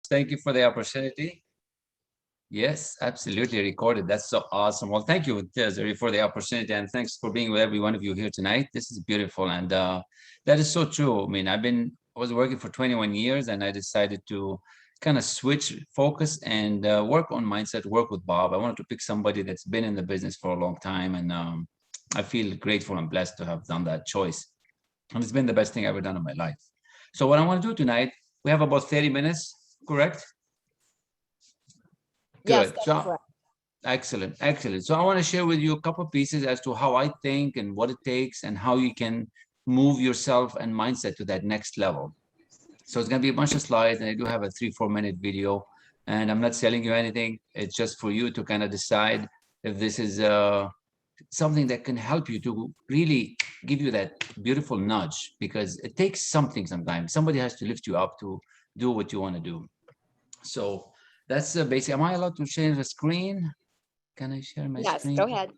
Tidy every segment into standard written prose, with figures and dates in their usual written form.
Thank you for the opportunity. Yes, absolutely recorded. That's so awesome. Well, thank you, Desiree, for the opportunity, and thanks for being with every one of you here tonight. This is beautiful, and that is so true. I mean, I was working for 21 years, and I decided to kind of switch focus and work on mindset, work with Bob. I wanted to pick somebody that's been in the business for a long time, and I feel grateful and blessed to have done that choice. And it's been the best thing I've ever done in my life. So what I want to do tonight, we have about 30 minutes, correct? Yes, Good. that's So correct. excellent, excellent. So I want to share with you a couple of pieces as to how I think and what it takes and how you can move yourself and mindset to that next level. So it's going to be a bunch of slides, and I do have a 3-4 minute video, and I'm not selling you anything. It's just for you to kind of decide if this is something that can help you to really give you that beautiful nudge, because it takes something sometimes. Somebody has to lift you up to do what you want to do. So that's basic. Am I allowed to share the screen? Can I share my Yes, go screen? ahead.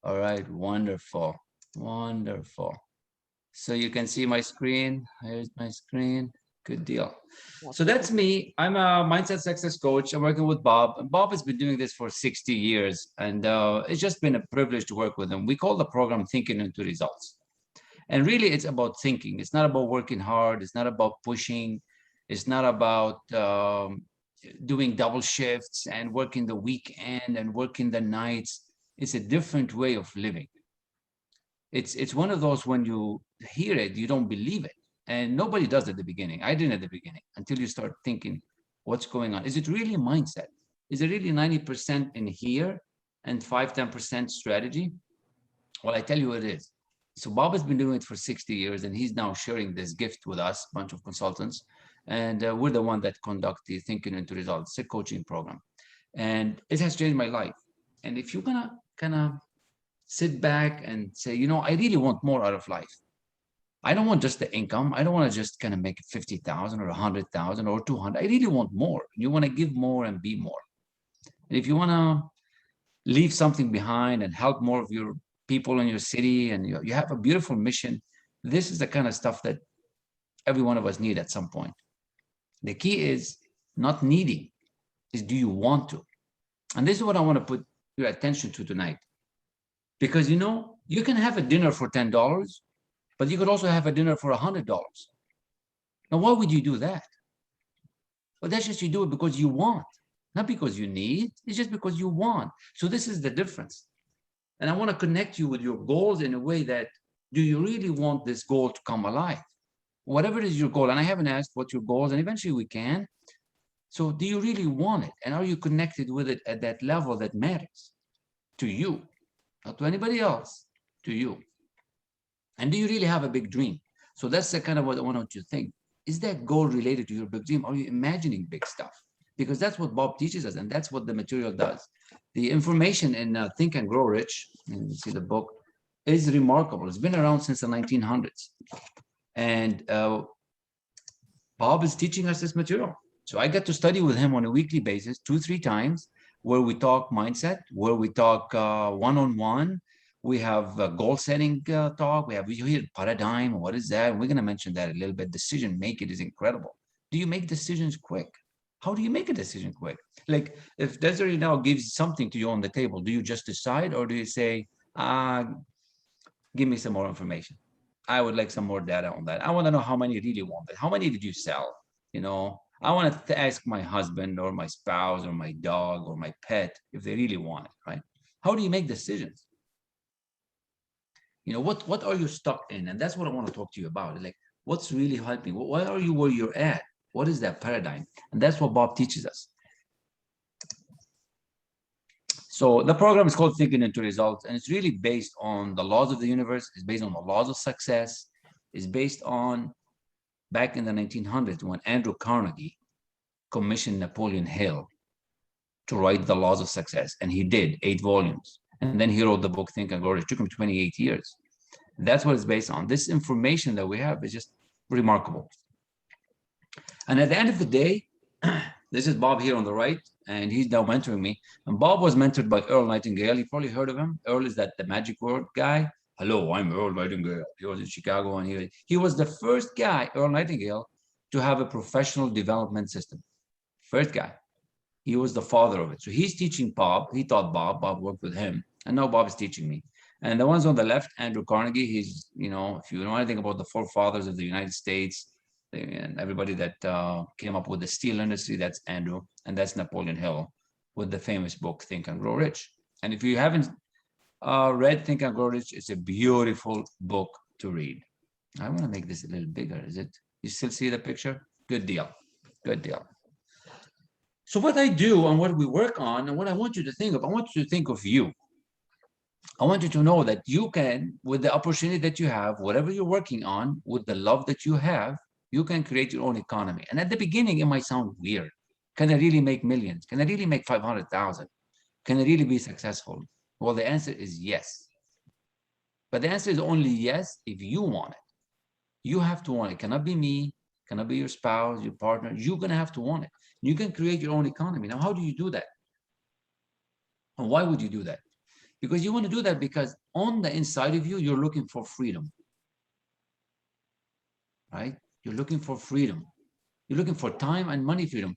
All right, wonderful, wonderful. So you can see my screen. Here's my screen. Good deal. Yes, So we that's can. me. I'm a mindset success coach. I'm working with Bob. And Bob has been doing this for 60 years, and it's just been a privilege to work with him. We call the program Thinking into Results. And really, it's about thinking. It's not about working hard. It's not about pushing. It's not about doing double shifts and working the weekend and working the nights. It's a different way of living. It's one of those, when you hear it, you don't believe it. And nobody does at the beginning. I didn't at the beginning, until you start thinking, what's going on? Is it really mindset? Is it really 90% in here and 5-10% strategy? Well, I tell you what it is. So Bob has been doing it for 60 years, and he's now sharing this gift with us, a bunch of consultants. And we're the one that conduct the Thinking into Results, it's a coaching program. And it has changed my life. And if you're gonna kind of sit back and say, I really want more out of life. I don't want just the income. I don't want to just kind of make 50,000 or 100,000 or 200. I really want more. You want to give more and be more. And if you want to leave something behind and help more of your people in your city, and you have a beautiful mission, this is the kind of stuff that every one of us need at some point. The key is not needing, is do you want to? And this is what I want to put your attention to tonight. Because you can have a dinner for $10, but you could also have a dinner for $100. Now, why would you do that? Well, that's just, you do it because you want, not because you need. It's just because you want. So this is the difference. And I want to connect you with your goals in a way that, do you really want this goal to come alive? Whatever is your goal, and I haven't asked what your goals, and eventually we can. So do you really want it? And are you connected with it at that level that matters to you? Not to anybody else, to you. And do you really have a big dream? So that's the kind of what I want you to think. Is that goal related to your big dream? Are you imagining big stuff? Because that's what Bob teaches us, and that's what the material does. The information in Think and Grow Rich, and you see the book, is remarkable. It's been around since the 1900s. And Bob is teaching us this material. So I get to study with him on a weekly basis, 2-3 times, where we talk mindset, where we talk one-on-one. We have goal setting talk. You hear paradigm. What is that? And we're going to mention that a little bit. Decision making is incredible. Do you make decisions quick? How do you make a decision quick? Like, if Desiree now gives something to you on the table, do you just decide, or do you say, give me some more information? I would like some more data on that. I want to know how many really want it. How many did you sell? I want to ask my husband or my spouse or my dog or my pet if they really want it, right? How do you make decisions? What are you stuck in? And that's what I want to talk to you about. Like, what's really helping? Why are you where you're at? What is that paradigm? And that's what Bob teaches us. So the program is called Thinking into Results, and it's really based on the laws of the universe. It's based on the laws of success. It's based on back in the 1900s, when Andrew Carnegie commissioned Napoleon Hill to write the laws of success. And he did 8 volumes. And then he wrote the book Think and Grow Rich. It took him 28 years. That's what it's based on. This information that we have is just remarkable. And at the end of the day, this is Bob here on the right, and he's now mentoring me. And Bob was mentored by Earl Nightingale. You probably heard of him. Earl is that the magic word guy. Hello, I'm Earl Nightingale. He was in Chicago, and he was the first guy, Earl Nightingale, to have a professional development system. First guy. He was the father of it. So he's teaching Bob. He taught Bob. Bob worked with him. And now Bob is teaching me. And the ones on the left, Andrew Carnegie, he's, if you know anything about the forefathers of the United States and everybody that came up with the steel industry, that's Andrew. And that's Napoleon Hill with the famous book, Think and Grow Rich. And if you haven't read Think and Grow Rich, it's a beautiful book to read. I want to make this a little bigger. Is it? You still see the picture? Good deal. Good deal. So what I do and what we work on and what I want you to think of, I want you to think of you. I want you to know that you can, with the opportunity that you have, whatever you're working on, with the love that you have, you can create your own economy. And at the beginning, it might sound weird. Can I really make millions? Can I really make 500,000? Can I really be successful? Well, the answer is yes. But the answer is only yes if you want it. You have to want it. It cannot be me, cannot be your spouse, your partner. You're going to have to want it. You can create your own economy. Now, how do you do that? And why would you do that? Because you want to do that because on the inside of you, you're looking for freedom, right? You're looking for freedom. You're looking for time and money freedom.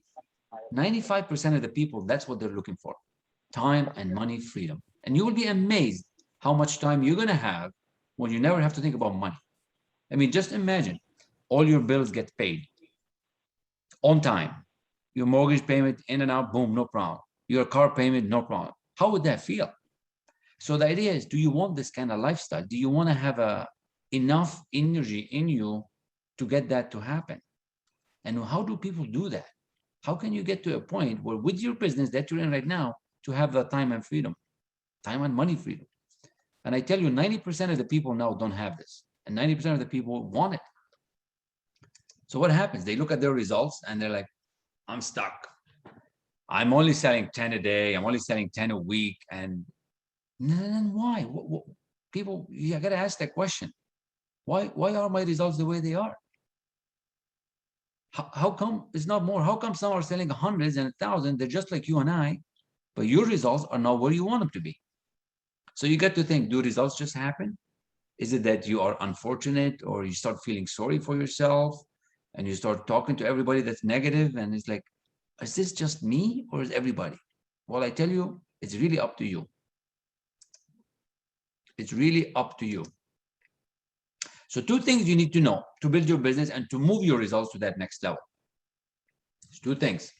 95% of the people, that's what they're looking for. Time and money freedom. And you will be amazed how much time you're going to have when you never have to think about money. I mean, just imagine all your bills get paid on time. Your mortgage payment in and out, boom, no problem. Your car payment, no problem. How would that feel? So the idea is, do you want this kind of lifestyle? Do you want to have enough energy in you to get that to happen? And how do people do that? How can you get to a point where with your business that you're in right now to have the time and freedom, time and money freedom? And I tell you, 90% of the people now don't have this. And 90% of the people want it. So what happens? They look at their results and they're like, I'm stuck. I'm only selling 10 a day. I'm only selling 10 a week. And then why? People, you got to ask that question. Why are my results the way they are? How come it's not more? How come some are selling hundreds and 1,000? They're just like you and I, but your results are not where you want them to be. So you get to think, do results just happen? Is it that you are unfortunate, or you start feeling sorry for yourself and you start talking to everybody that's negative and it's like, is this just me or is everybody? Well, I tell you, it's really up to you. It's really up to you. So 2 things you need to know to build your business and to move your results to that next level. It's 2 things.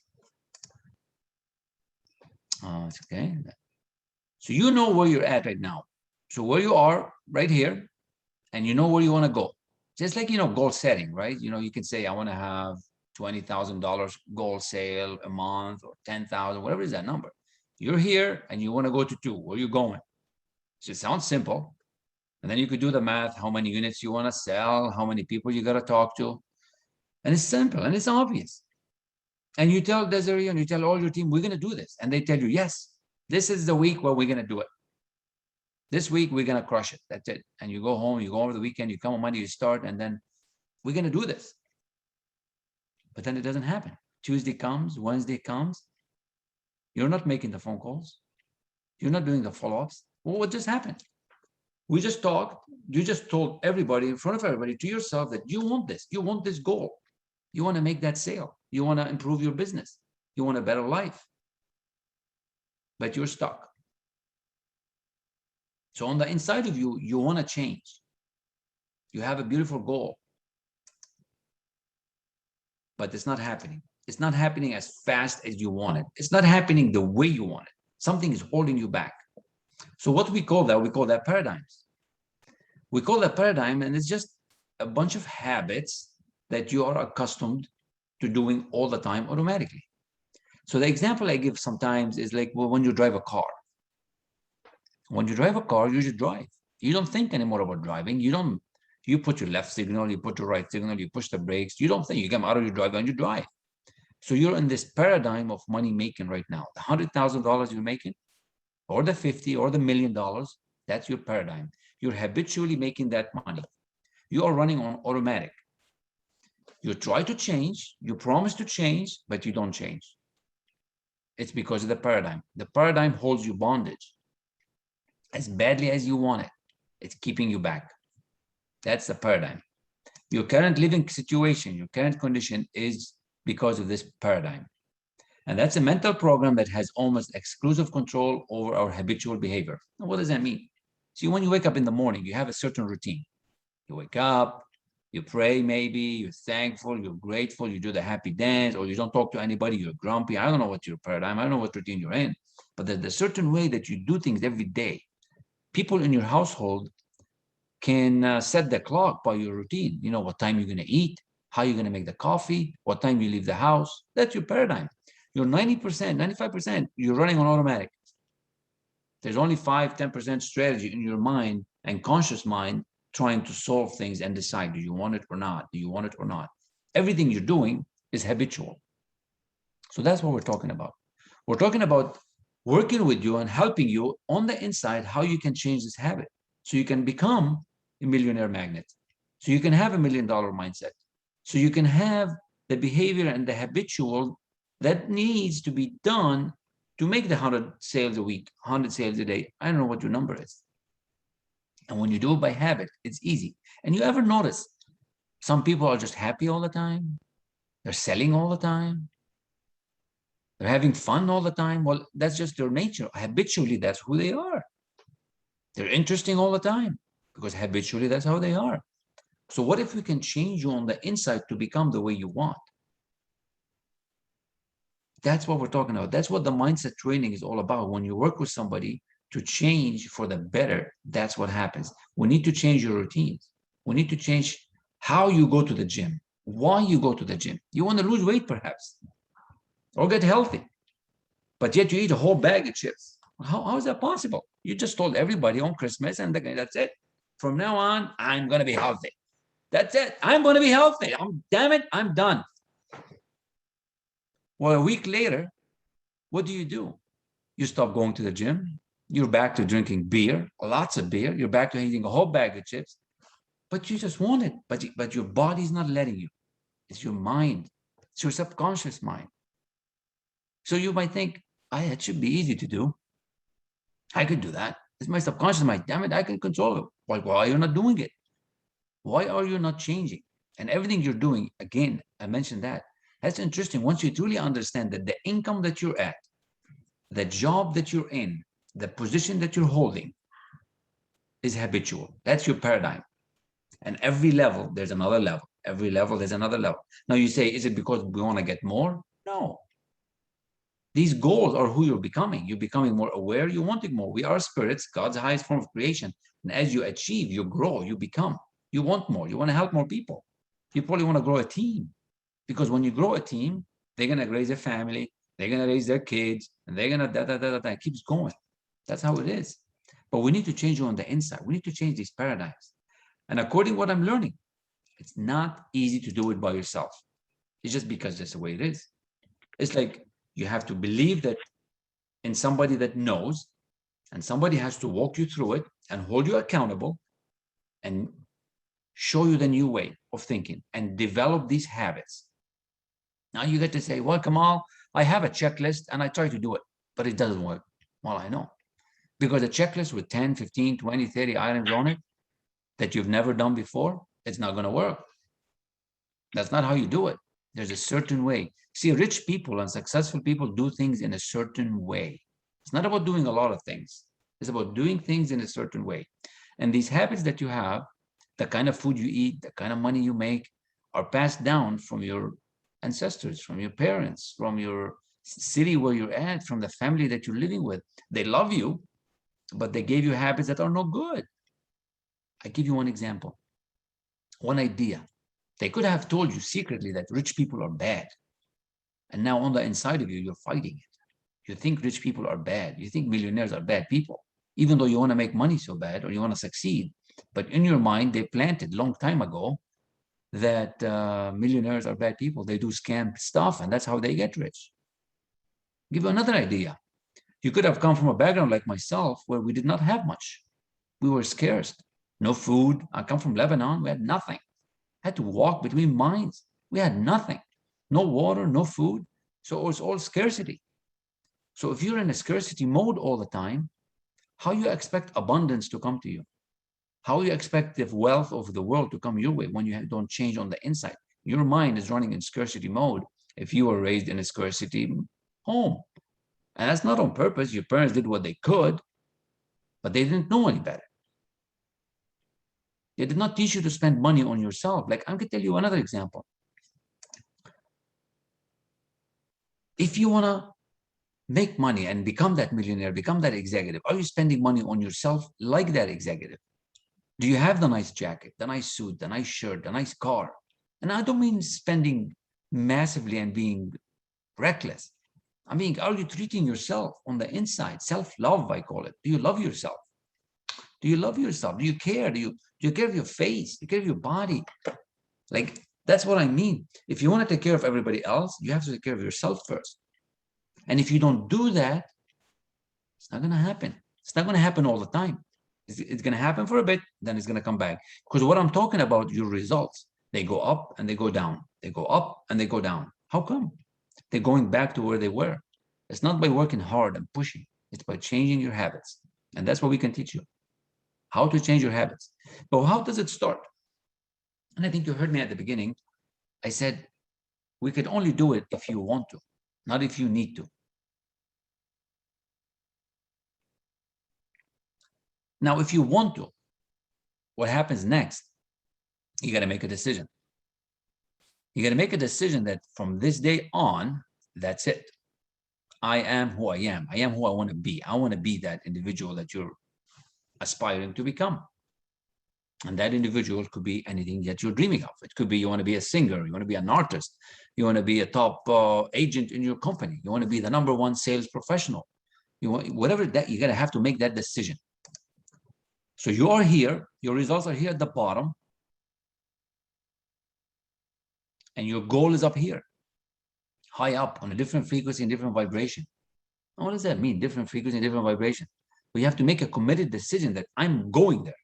It's okay. So you know where you're at right now. So where you are right here, and you know where you want to go. Just like, goal setting, right? You can say, I want to have $20,000 goal sale a month or 10,000, whatever is that number. You're here and you want to go to 2. Where are you going? So it sounds simple. And then you could do the math, how many units you want to sell, how many people you got to talk to. And it's simple and it's obvious. And you tell Desiree and you tell all your team, we're going to do this. And they tell you, yes, this is the week where we're going to do it. This week, we're going to crush it. That's it. And you go home, you go over the weekend, you come on Monday, you start, and then we're going to do this. But then it doesn't happen. Tuesday comes, Wednesday comes. You're not making the phone calls. You're not doing the follow-ups. Well, what just happened? We just talked. You just told everybody, in front of everybody, to yourself that you want this. You want this goal. You want to make that sale. You want to improve your business. You want a better life. But you're stuck. So on the inside of you, you want to change. You have a beautiful goal. But it's not happening. It's not happening as fast as you want it. It's not happening the way you want it. Something is holding you back. So what we call that paradigms. We call that paradigm, and it's just a bunch of habits that you are accustomed to doing all the time automatically. So the example I give sometimes is like, well, when you drive a car. When you drive a car, you just drive. You don't think anymore about driving. You put your left signal, you put your right signal, you push the brakes. You don't think. You come out of your drive and you drive. So you're in this paradigm of money making right now. The $100,000 you're making, or the 50, or the $1 million, that's your paradigm. You're habitually making that money. You are running on automatic. You try to change, you promise to change, but you don't change. It's because of the paradigm. The paradigm holds you bondage. As badly as you want it, it's keeping you back. That's the paradigm. Your current living situation, your current condition is because of this paradigm. And that's a mental program that has almost exclusive control over our habitual behavior. Now, what does that mean? See, when you wake up in the morning, you have a certain routine. You wake up, you pray maybe, you're thankful, you're grateful, you do the happy dance, or you don't talk to anybody, you're grumpy. I don't know what your paradigm, I don't know what routine you're in, but there's a certain way that you do things every day. People in your household can set the clock by your routine. You know what time you're going to eat, how you're going to make the coffee, what time you leave the house. That's your paradigm. You're 90%, 95%, you're running on automatic. There's only 5-10% strategy in your mind and conscious mind trying to solve things and decide, do you want it or not? Do you want it or not? Everything you're doing is habitual. So that's what we're talking about. We're talking about working with you and helping you on the inside how you can change this habit so you can become a millionaire magnet, so you can have $1 million mindset, so you can have the behavior and the habitual that needs to be done to make the 100 sales a week, 100 sales a day. I don't know what your number is. And when you do it by habit, it's easy. And you ever notice some people are just happy all the time? They're selling all the time. They're having fun all the time. Well, that's just their nature. Habitually, that's who they are. They're interesting all the time because habitually, that's how they are. So what if we can change you on the inside to become the way you want? That's what we're talking about. That's what the mindset training is all about. When you work with somebody to change for the better, that's what happens. We need to change your routines. We need to change how you go to the gym, why you go to the gym. You want to lose weight, perhaps, or get healthy, but yet you eat a whole bag of chips. How is that possible? You just told everybody on Christmas, and that's it. From now on, I'm going to be healthy. That's it. I'm going to be healthy. Damn it, I'm done. Well, a week later, what do? You stop going to the gym. You're back to drinking beer, lots of beer. You're back to eating a whole bag of chips. But you just want it. But your body's not letting you. It's your mind. It's your subconscious mind. So you might think, it should be easy to do. I could do that. It's my subconscious mind. Damn it, I can control it. Why are you not doing it? Why are you not changing? And everything you're doing, again, I mentioned that. That's interesting. Once you truly understand that the income that you're at, the job that you're in, the position that you're holding is habitual. That's your paradigm. And every level, there's another level. Every level, there's another level. Now you say, is it because we want to get more? No. These goals are who you're becoming. You're becoming more aware. You're wanting more. We are spirits, God's highest form of creation. And as you achieve, you grow, you become. You want more. You want to help more people. You probably want to grow a team. Because when you grow a team, they're going to raise a family. They're going to raise their kids. And they're going to It keeps going. That's how it is. But we need to change you on the inside. We need to change these paradigms. And according to what I'm learning, it's not easy to do it by yourself. It's just because that's the way it is. It's like you have to believe that in somebody that knows, and somebody has to walk you through it and hold you accountable and show you the new way of thinking and develop these habits. Now you get to say, well, Kamal, I have a checklist and I try to do it, but it doesn't work. Well, I know. Because a checklist with 10, 15, 20, 30 items on it that you've never done before, it's not going to work. That's not how you do it. There's a certain way. See, rich people and successful people do things in a certain way. It's not about doing a lot of things. It's about doing things in a certain way. And these habits that you have, the kind of food you eat, the kind of money you make, are passed down from your ancestors, from your parents, from your city where you're at, from the family that you're living with. They love you, but they gave you habits that are no good. I give you one example, one idea. They could have told you secretly that rich people are bad. And now on the inside of you, you're fighting it. You think rich people are bad. You think millionaires are bad people, even though you want to make money so bad or you want to succeed. But in your mind, they planted a long time ago that millionaires are bad people. They do scam stuff, and that's how they get rich. Give you another idea. You could have come from a background like myself where we did not have much. We were scarce. No food. I come from Lebanon. We had nothing. Had to walk between mines. We had nothing. No water, no food. So it was all scarcity. So if you're in a scarcity mode all the time, how you expect abundance to come to you? How you expect the wealth of the world to come your way when you don't change on the inside? Your mind is running in scarcity mode if you were raised in a scarcity home. And that's not on purpose. Your parents did what they could, but they didn't know any better. They did not teach you to spend money on yourself. Like, I'm going to tell you another example. If you want to make money and become that millionaire, become that executive, are you spending money on yourself like that executive? Do you have the nice jacket, the nice suit, the nice shirt, the nice car? And I don't mean spending massively and being reckless. I mean, are you treating yourself on the inside? Self-love, I call it. Do you love yourself? Do you love yourself? Do you care? Do you care of your face? Do you care of your body? Like, that's what I mean. If you want to take care of everybody else, you have to take care of yourself first. And if you don't do that, it's not going to happen. It's not going to happen all the time. It's going to happen for a bit, then it's going to come back. Because what I'm talking about, your results, they go up and they go down. They go up and they go down. How come? They're going back to where they were. It's not by working hard and pushing. It's by changing your habits. And that's what we can teach you. How to change your habits. But how does it start? And I think you heard me at the beginning. I said, we can only do it if you want to, not if you need to. Now, if you want to, what happens next? You got to make a decision. You got to make a decision that from this day on, that's it. I am who I am. I am who I want to be. I want to be that individual that you're aspiring to become. And that individual could be anything that you're dreaming of. It could be you want to be a singer, you want to be an artist, you want to be a top agent in your company, you want to be the #1 sales professional. You want whatever that you're gonna have to make that decision. So you are here, your results are here at the bottom, and your goal is up here, high up on a different frequency and different vibration. And what does that mean? Different frequency and different vibration. But you have to make a committed decision that I'm going there.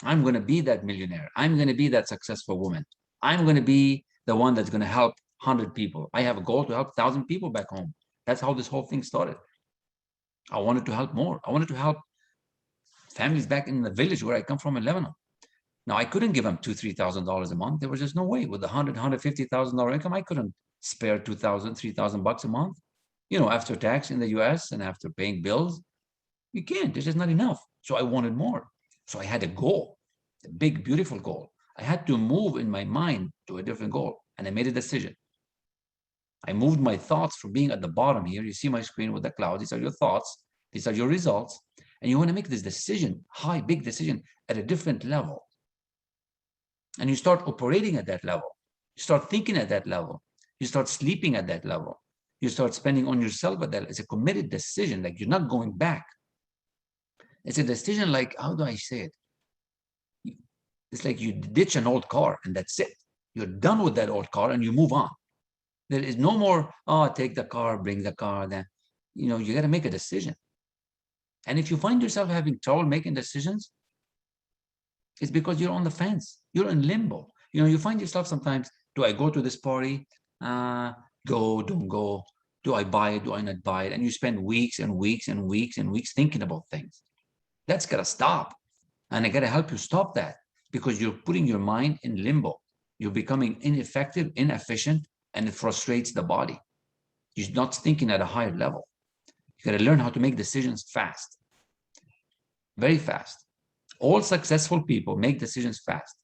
I'm going to be that millionaire. I'm going to be that successful woman. I'm going to be the one that's going to help 100 people. I have a goal to help 1,000 people back home. That's how this whole thing started. I wanted to help more. I wanted to help families back in the village where I come from in Lebanon. Now, I couldn't give them $2,000, $3,000 a month. There was just no way. With a $100,000, $150,000 income, I couldn't spare $2,000, $3,000 a month. You know, after tax in the US and after paying bills, you can't. It's just not enough. So I wanted more. So I had a goal, a big, beautiful goal. I had to move in my mind to a different goal, and I made a decision. I moved my thoughts from being at the bottom here. You see my screen with the cloud. These are your thoughts. These are your results. And you want to make this decision, high, big decision at a different level. And you start operating at that level. You start thinking at that level. You start sleeping at that level. You start spending on yourself at that. It's a committed decision, like you're not going back. It's a decision like, how do I say it? It's like you ditch an old car and that's it. You're done with that old car and you move on. There is no more, oh, take the car, bring the car. Then, you know, you got to make a decision. And if you find yourself having trouble making decisions, it's because you're on the fence. You're in limbo. You know, you find yourself sometimes, do I go to this party? Go, don't go. Do I buy it? Do I not buy it? And you spend weeks and weeks and weeks and weeks thinking about things. That's got to stop. And I got to help you stop that because you're putting your mind in limbo. You're becoming ineffective, inefficient, and it frustrates the body. You're not thinking at a higher level. You got to learn how to make decisions fast, very fast. All successful people make decisions fast.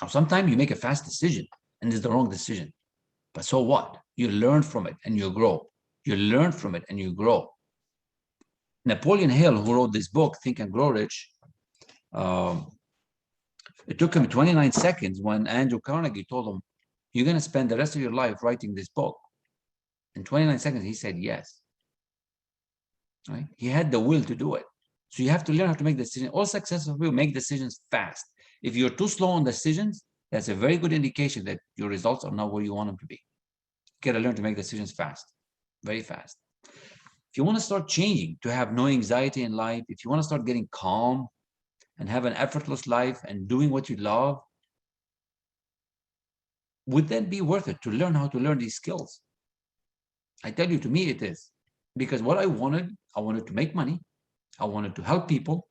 Now, sometimes you make a fast decision and it's the wrong decision. But so what? You learn from it and you grow. You learn from it and you grow. Napoleon Hill, who wrote this book, Think and Grow Rich, it took him 29 seconds when Andrew Carnegie told him, you're going to spend the rest of your life writing this book. In 29 seconds, he said yes. Right? He had the will to do it. So you have to learn how to make decisions. All successful people make decisions fast. If you're too slow on decisions, that's a very good indication that your results are not where you want them to be. You got to learn to make decisions fast, very fast. If you want to start changing, to have no anxiety in life, if you want to start getting calm and have an effortless life and doing what you love, would that be worth it to learn how to learn these skills? I tell you, to me, it is. Because what I wanted to make money. I wanted to help people.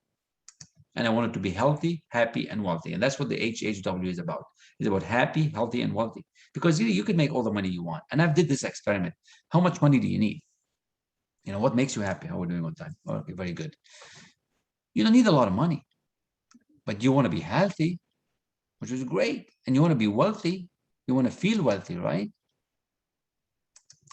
And I wanted to be healthy, happy, and wealthy. And that's what the HHW is about. It's about happy, healthy, and wealthy. Because you can make all the money you want. And I've did this experiment. How much money do you need? What makes you happy? How are we doing on time? Okay, very good. You don't need a lot of money, but you want to be healthy, which is great. And you want to be wealthy. You want to feel wealthy, right?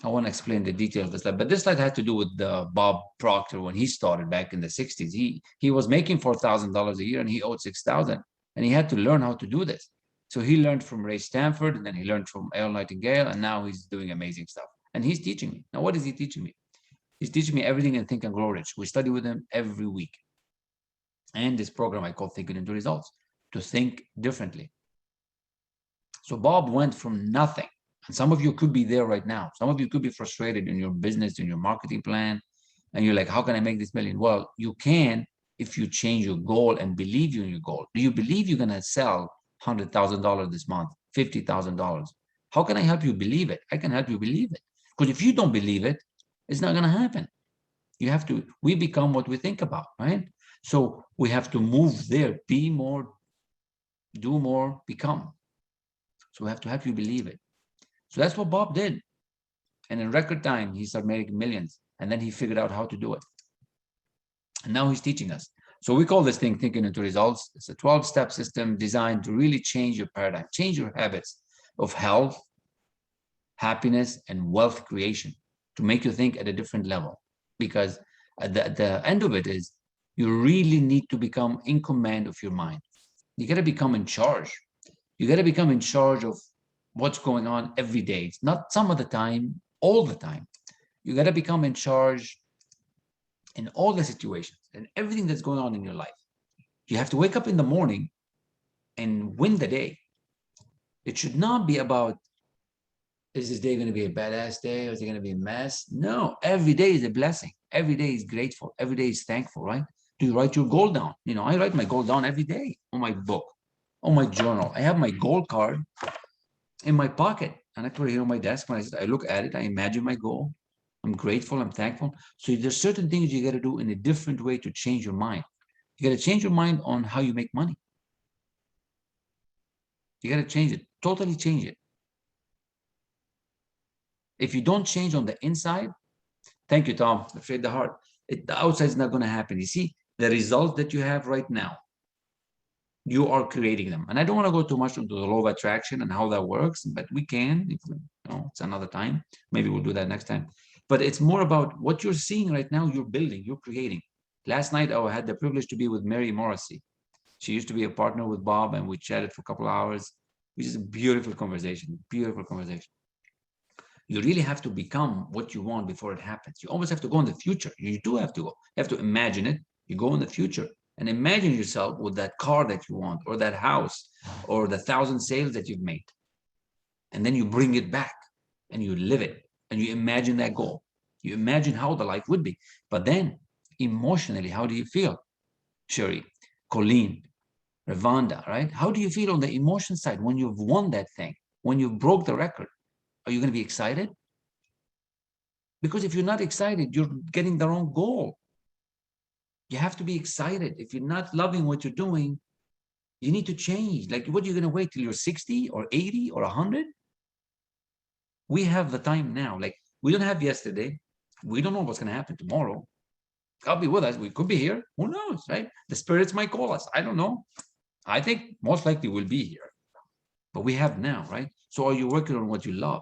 I want to explain the detail of this slide, but this slide had to do with Bob Proctor when he started back in the 60s. He was making $4,000 a year and he owed 6,000, and he had to learn how to do this. So he learned from Ray Stanford, and then he learned from Earl Nightingale, and now he's doing amazing stuff. And he's teaching me. Now, what is he teaching me? He's teaching me everything in Think and Grow Rich. We study with him every week. And this program I call Thinking into Results, to think differently. So Bob went from nothing. And some of you could be there right now. Some of you could be frustrated in your business, in your marketing plan. And you're like, how can I make this million? Well, you can if you change your goal and believe in your goal. Do you believe you're going to sell $100,000 this month, $50,000? How can I help you believe it? I can help you believe it. Because if you don't believe it, it's not going to happen. You have to, we become what we think about, right? So we have to move there, be more, do more, become. So we have to help you believe it. So that's what Bob did. And in record time, he started making millions. And then he figured out how to do it. And now he's teaching us. So we call this thing Thinking into Results. It's a 12-step system designed to really change your paradigm, change your habits of health, happiness, and wealth creation, to make you think at a different level. Because at the end of it is, you really need to become in command of your mind. You got to become in charge. You got to become in charge of what's going on every day. It's not some of the time, all the time. You got to become in charge in all the situations and everything that's going on in your life. You have to wake up in the morning and win the day. It should not be about, is this day going to be a badass day or is it going to be a mess? No, every day is a blessing. Every day is grateful. Every day is thankful, right? Do you write your goal down? I write my goal down every day on my book, on my journal. I have my goal card in my pocket, and I put it here on my desk. When I look at it, I imagine my goal. I'm grateful. I'm thankful. So there's certain things you got to do in a different way to change your mind. You got to change your mind on how you make money. You got to change it, totally change it. If you don't change on the inside, thank you, Tom. Afraid the heart. The outside is not going to happen. You see, the results that you have right now, you are creating them. And I don't want to go too much into the law of attraction and how that works, but we can. It's another time. Maybe we'll do that next time. But it's more about what you're seeing right now. You're building, you're creating. Last night, I had the privilege to be with Mary Morrissey. She used to be a partner with Bob, and we chatted for a couple of hours, which is a beautiful conversation, beautiful conversation. You really have to become what you want before it happens. You always have to go in the future. You do have to go. You have to imagine it. You go in the future and imagine yourself with that car that you want, or that house, or the 1,000 sales that you've made. And then you bring it back and you live it and you imagine that goal. You imagine how the life would be. But then emotionally, how do you feel? Sherry, Colleen, Ravanda, right? How do you feel on the emotion side when you've won that thing, when you broke the record? Are you going to be excited? Because if you're not excited, you're getting the wrong goal. You have to be excited. If you're not loving what you're doing, you need to change. Like, what are you going to wait till you're 60 or 80 or 100? We have the time now. Like, we don't have yesterday. We don't know what's going to happen tomorrow. God be with us. We could be here. Who knows, right? The spirits might call us. I don't know. I think most likely we'll be here. But we have now, right? So are you working on what you love?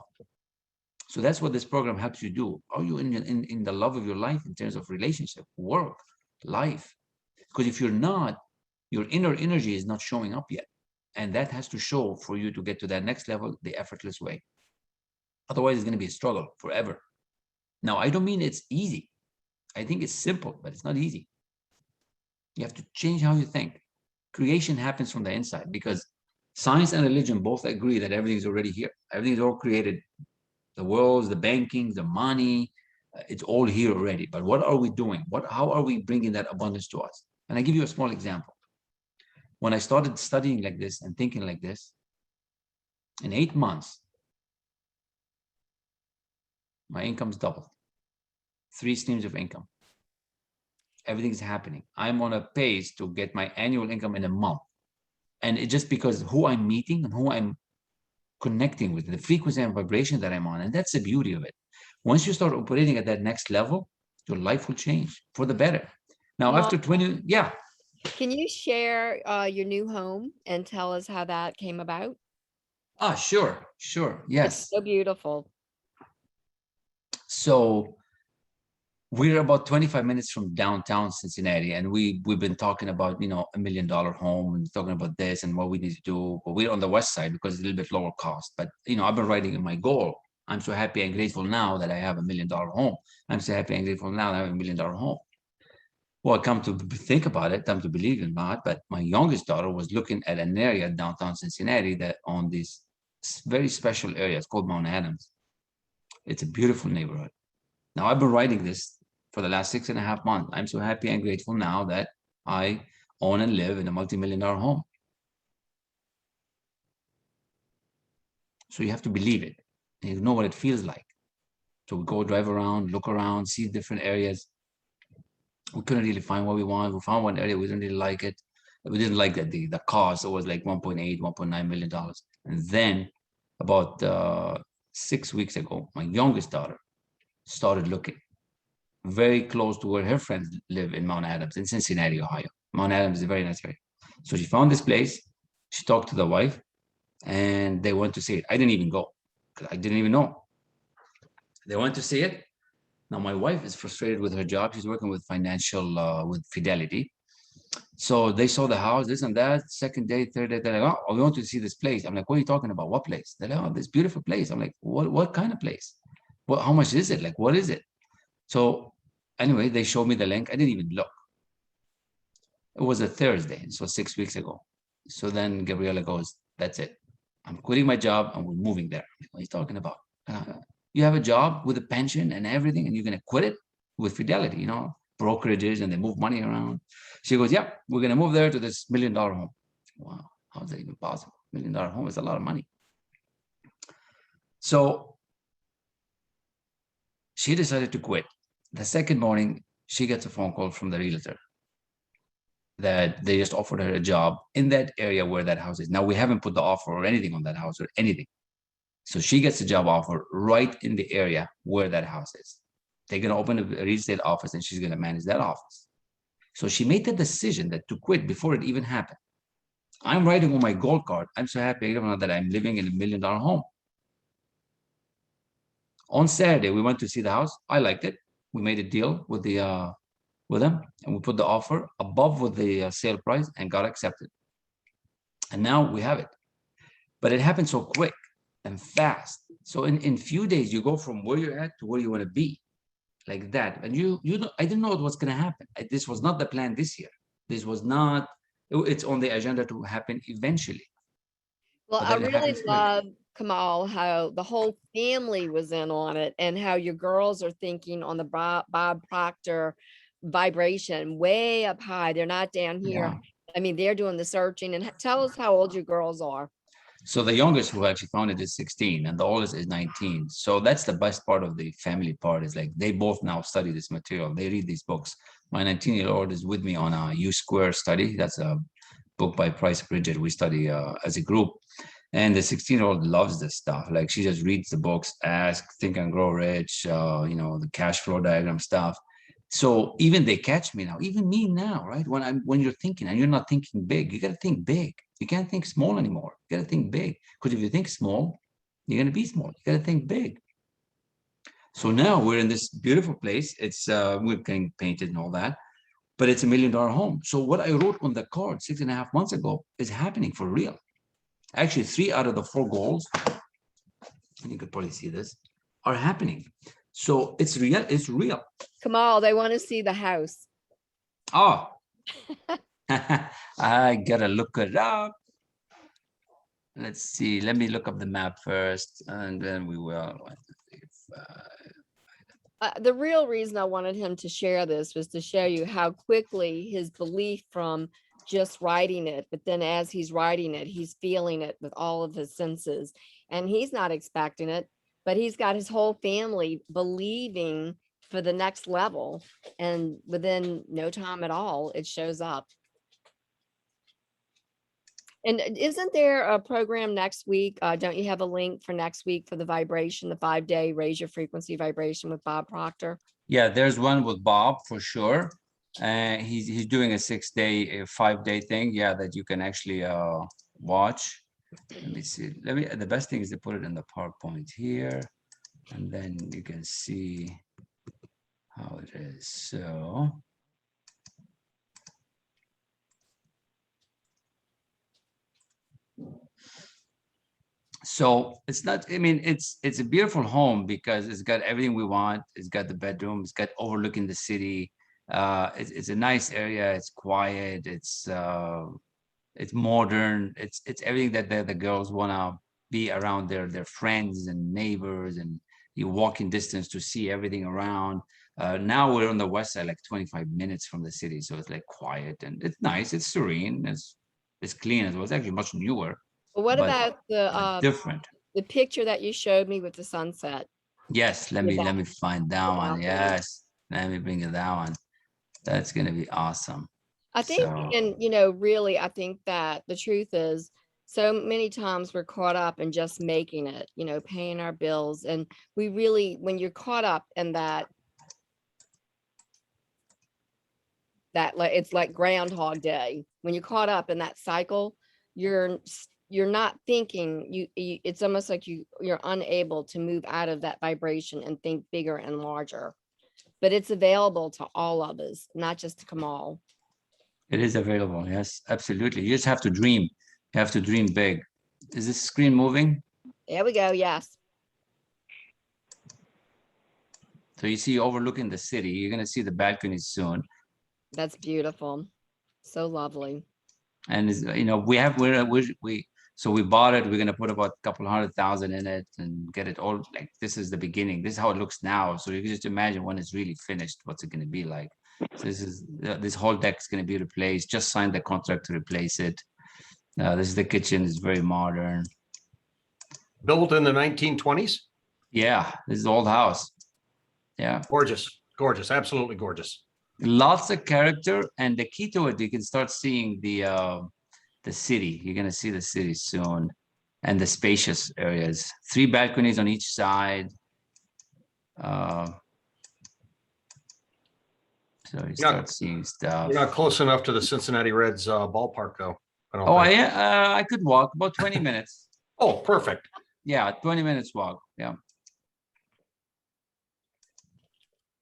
So that's what this program helps you do. Are you in the love of your life in terms of relationship, work, life? Because if you're not, your inner energy is not showing up yet. And that has to show for you to get to that next level the effortless way. Otherwise, it's going to be a struggle forever. Now, I don't mean it's easy. I think it's simple, but it's not easy. You have to change how you think. Creation happens from the inside, because science and religion both agree that everything's already here. Everything's all created. The worlds, the banking, the money, it's all here already. But what are we doing? How are we bringing that abundance to us? And I give you a small example. When I started studying like this and thinking like this, in 8 months, my income's doubled. 3 streams of income. Everything's happening. I'm on a pace to get my annual income in a month. And it's just because who I'm meeting and who I'm connecting with, the frequency and vibration that I'm on. And that's the beauty of it. Once you start operating at that next level, your life will change for the better. Now, Kamal, after 20, yeah. can you share your new home and tell us how that came about? Sure, sure. It's Yes. so beautiful. So we're about 25 minutes from downtown Cincinnati, and we've been talking about, $1 million home and talking about this and what we need to do. But we're on the west side because it's a little bit lower cost. But I've been writing in my goal. I'm so happy and grateful now that I have $1 million home. I'm so happy and grateful now that I have $1 million home. Well, come to think about it, come to believe it or not, but my youngest daughter was looking at an area downtown Cincinnati that on this very special area. It's called Mount Adams. It's a beautiful neighborhood. Now, I've been writing this for the last 6.5 months. I'm so happy and grateful now that I own and live in a multi-million-dollar home. So you have to believe it. And you know what it feels like. So we go drive around, look around, see different areas. We couldn't really find what we want. We found one area, we didn't really like it. We didn't like that the cost. It was like 1.8, $1.9 million. And then about 6 weeks ago, my youngest daughter started looking very close to where her friends live in Mount Adams in Cincinnati, Ohio. Mount Adams is a very nice area. So she found this place. She talked to the wife and they went to see it. I didn't even go because I didn't even know. They went to see it. Now, my wife is frustrated with her job. She's working with with Fidelity. So they saw the house, this and that. Second day, third day, they're like, oh, we want to see this place. I'm like, what are you talking about? What place? They're like, oh, this beautiful place. I'm like, what kind of place? How much is it? Like, what is it? So anyway, they showed me the link. I didn't even look. It was a Thursday, so 6 weeks ago. So then Gabriela goes, that's it. I'm quitting my job and we're moving there. Like, what are you talking about? You have a job with a pension and everything, and you're going to quit it with Fidelity, brokerages, and they move money around. She goes, yeah, we're going to move there to this $1 million home. Wow, how is that even possible? $1 million home is a lot of money. So she decided to quit. The second morning, she gets a phone call from the realtor that they just offered her a job in that area where that house is. Now, we haven't put the offer or anything on that house or anything. So she gets a job offer right in the area where that house is. They're going to open a real estate office and she's going to manage that office. So she made the decision that to quit before it even happened. I'm writing on my gold card. I'm so happy that I'm living in $1 million home. On Saturday, we went to see the house. I liked it. We made a deal with them, and we put the offer above with the sale price and got accepted. And now we have it. But it happened so quick and fast. So in few days, you go from where you're at to where you want to be, like that. And I didn't know what was going to happen. This was not the plan this year. This was not. It's on the agenda to happen eventually. Well, But I then it really happens quick. love, Kamal, how the whole family was in on it and how your girls are thinking on the Bob Proctor vibration way up high. They're not down here. Yeah. I mean, they're doing the searching. And tell us how old your girls are. So the youngest who actually found it is 16 and the oldest is 19. So that's the best part of the family part is like they both now study this material. They read these books. My 19-year-old is with me on a U Square study. That's a book by Price Bridget. We study as a group. And the 16-year-old loves this stuff. Like she just reads the books, Ask, Think and Grow Rich, the cash flow diagram stuff. So even they catch me now, even me now, right? When you're thinking and you're not thinking big, you got to think big. You can't think small anymore. You got to think big. Because if you think small, you're gonna be small. You got to think big. So now we're in this beautiful place. It's we're getting painted and all that, but it's $1 million home. So what I wrote on the card 6.5 months ago is happening for real. Actually, 3 out of the 4 goals, and you could probably see this, are happening. So it's real. It's real. Kamal, they want to see the house. Oh, I gotta look it up. Let's see. Let me look up the map first, and then we will. The real reason I wanted him to share this was to show you how quickly his belief from just writing it, but then as he's writing it, he's feeling it with all of his senses. And he's not expecting it, but he's got his whole family believing for the next level. And within no time at all, it shows up. And isn't there a program next week? Don't you have a link for next week for the vibration, the 5-day raise your frequency vibration with Bob Proctor? Yeah, there's one with Bob for sure. He's doing a 6-day, 5-day thing. Yeah, that you can actually watch. Let me see. The best thing is to put it in the PowerPoint here, and then you can see how it is. So it's not, I mean, it's a beautiful home because it's got everything we want. It's got the bedroom, it's got overlooking the city. It's a nice area, it's quiet, it's modern, it's everything that the girls want to be around their friends and neighbors, and you walk in distance to see everything around. Now we're on the west side, like 25 minutes from the city, so it's like quiet and it's nice, it's serene, it's clean as well. It's actually much newer, But what but about different. the picture that you showed me with the sunset? Yes, let in the me back- find that the one. balcony? Yes, let me bring you that one. That's gonna be awesome. I think, So and really, I think that the truth is so many times we're caught up in just making it, paying our bills. And we really, when you're caught up in that like it's like Groundhog Day, when you're caught up in that cycle, you're not thinking, it's almost like you're unable to move out of that vibration and think bigger and larger. But it's available to all of us, not just to Kamal. it is available. Yes, absolutely. You just have to dream. You have to dream big. Is this screen moving? There we go. Yes. So you see overlooking the city. You're gonna see the balconies soon. That's beautiful. So lovely. And so we bought it. We're gonna put about a couple 100,000 in it and get it all. Like, this is the beginning. This is how it looks now. So you can just imagine when it's really finished, what's it gonna be like. So this whole deck is gonna be replaced. Just signed the contract to replace it. This is the kitchen. It's very modern. Built in the 1920s. Yeah, this is the old house. Yeah, Gorgeous, gorgeous, absolutely gorgeous. lots of character, and the key to it, you can start seeing the city. You're gonna see the city soon, and the spacious areas. 3 balconies on each side. So you start seeing stuff. You're not close enough to the Cincinnati Reds ballpark, though. Oh, I could walk about 20 minutes. Oh, perfect. Yeah, 20 minutes walk. Yeah.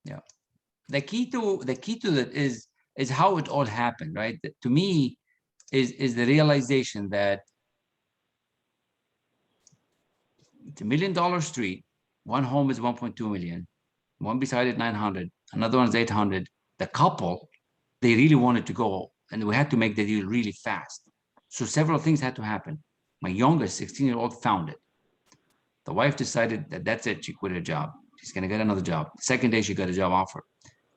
Yeah. The key to that is how it all happened, right? To me, is the realization that it's $1 million street. One home is 1.2 million. One beside it 900. Another one's 800. The couple, they really wanted to go, and we had to make the deal really fast. So several things had to happen. My youngest 16-year-old found it. The wife decided that that's it. She quit her job. She's gonna get another job. Second day, she got a job offer.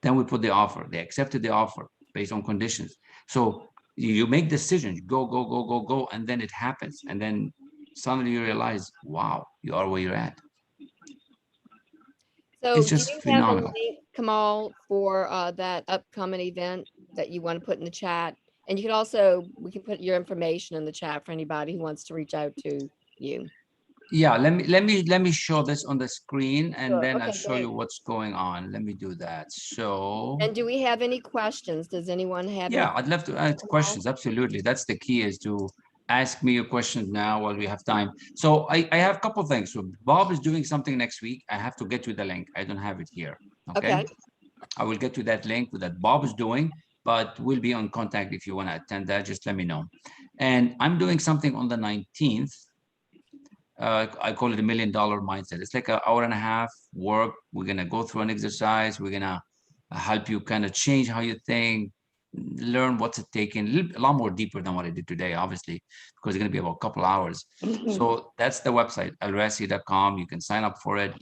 Then we put the offer. They accepted the offer based on conditions. So you make decisions, go, and then it happens. And then suddenly you realize, wow, you are where you're at. So It's do just you have a phenomenal. link, Kamal, for that upcoming event that you want to put in the chat? And you can also, we can put your information in the chat for anybody who wants to reach out to you. Yeah, let me show this on the screen, and Sure. then I'll Okay, show great. you what's going on. Let me do that. So And do we have any questions? Does anyone have? yeah, any I'd love to ask questions. Absolutely. That's the key, is to ask me your questions now while we have time. So I have a couple of things. So Bob is doing something next week. I have to get you the link. I don't have it here. Okay. I will get you that link that Bob is doing, but we'll be on contact if you want to attend that. Just let me know. And I'm doing something on the 19th. I call it $1 million mindset. It's like an hour and a half work. We're gonna go through an exercise. We're gonna help you kind of change how you think, learn what's it taking, a lot more deeper than what I did today, obviously, because it's gonna be about a couple hours. So that's the website, El-Rassi.com. You can sign up for it,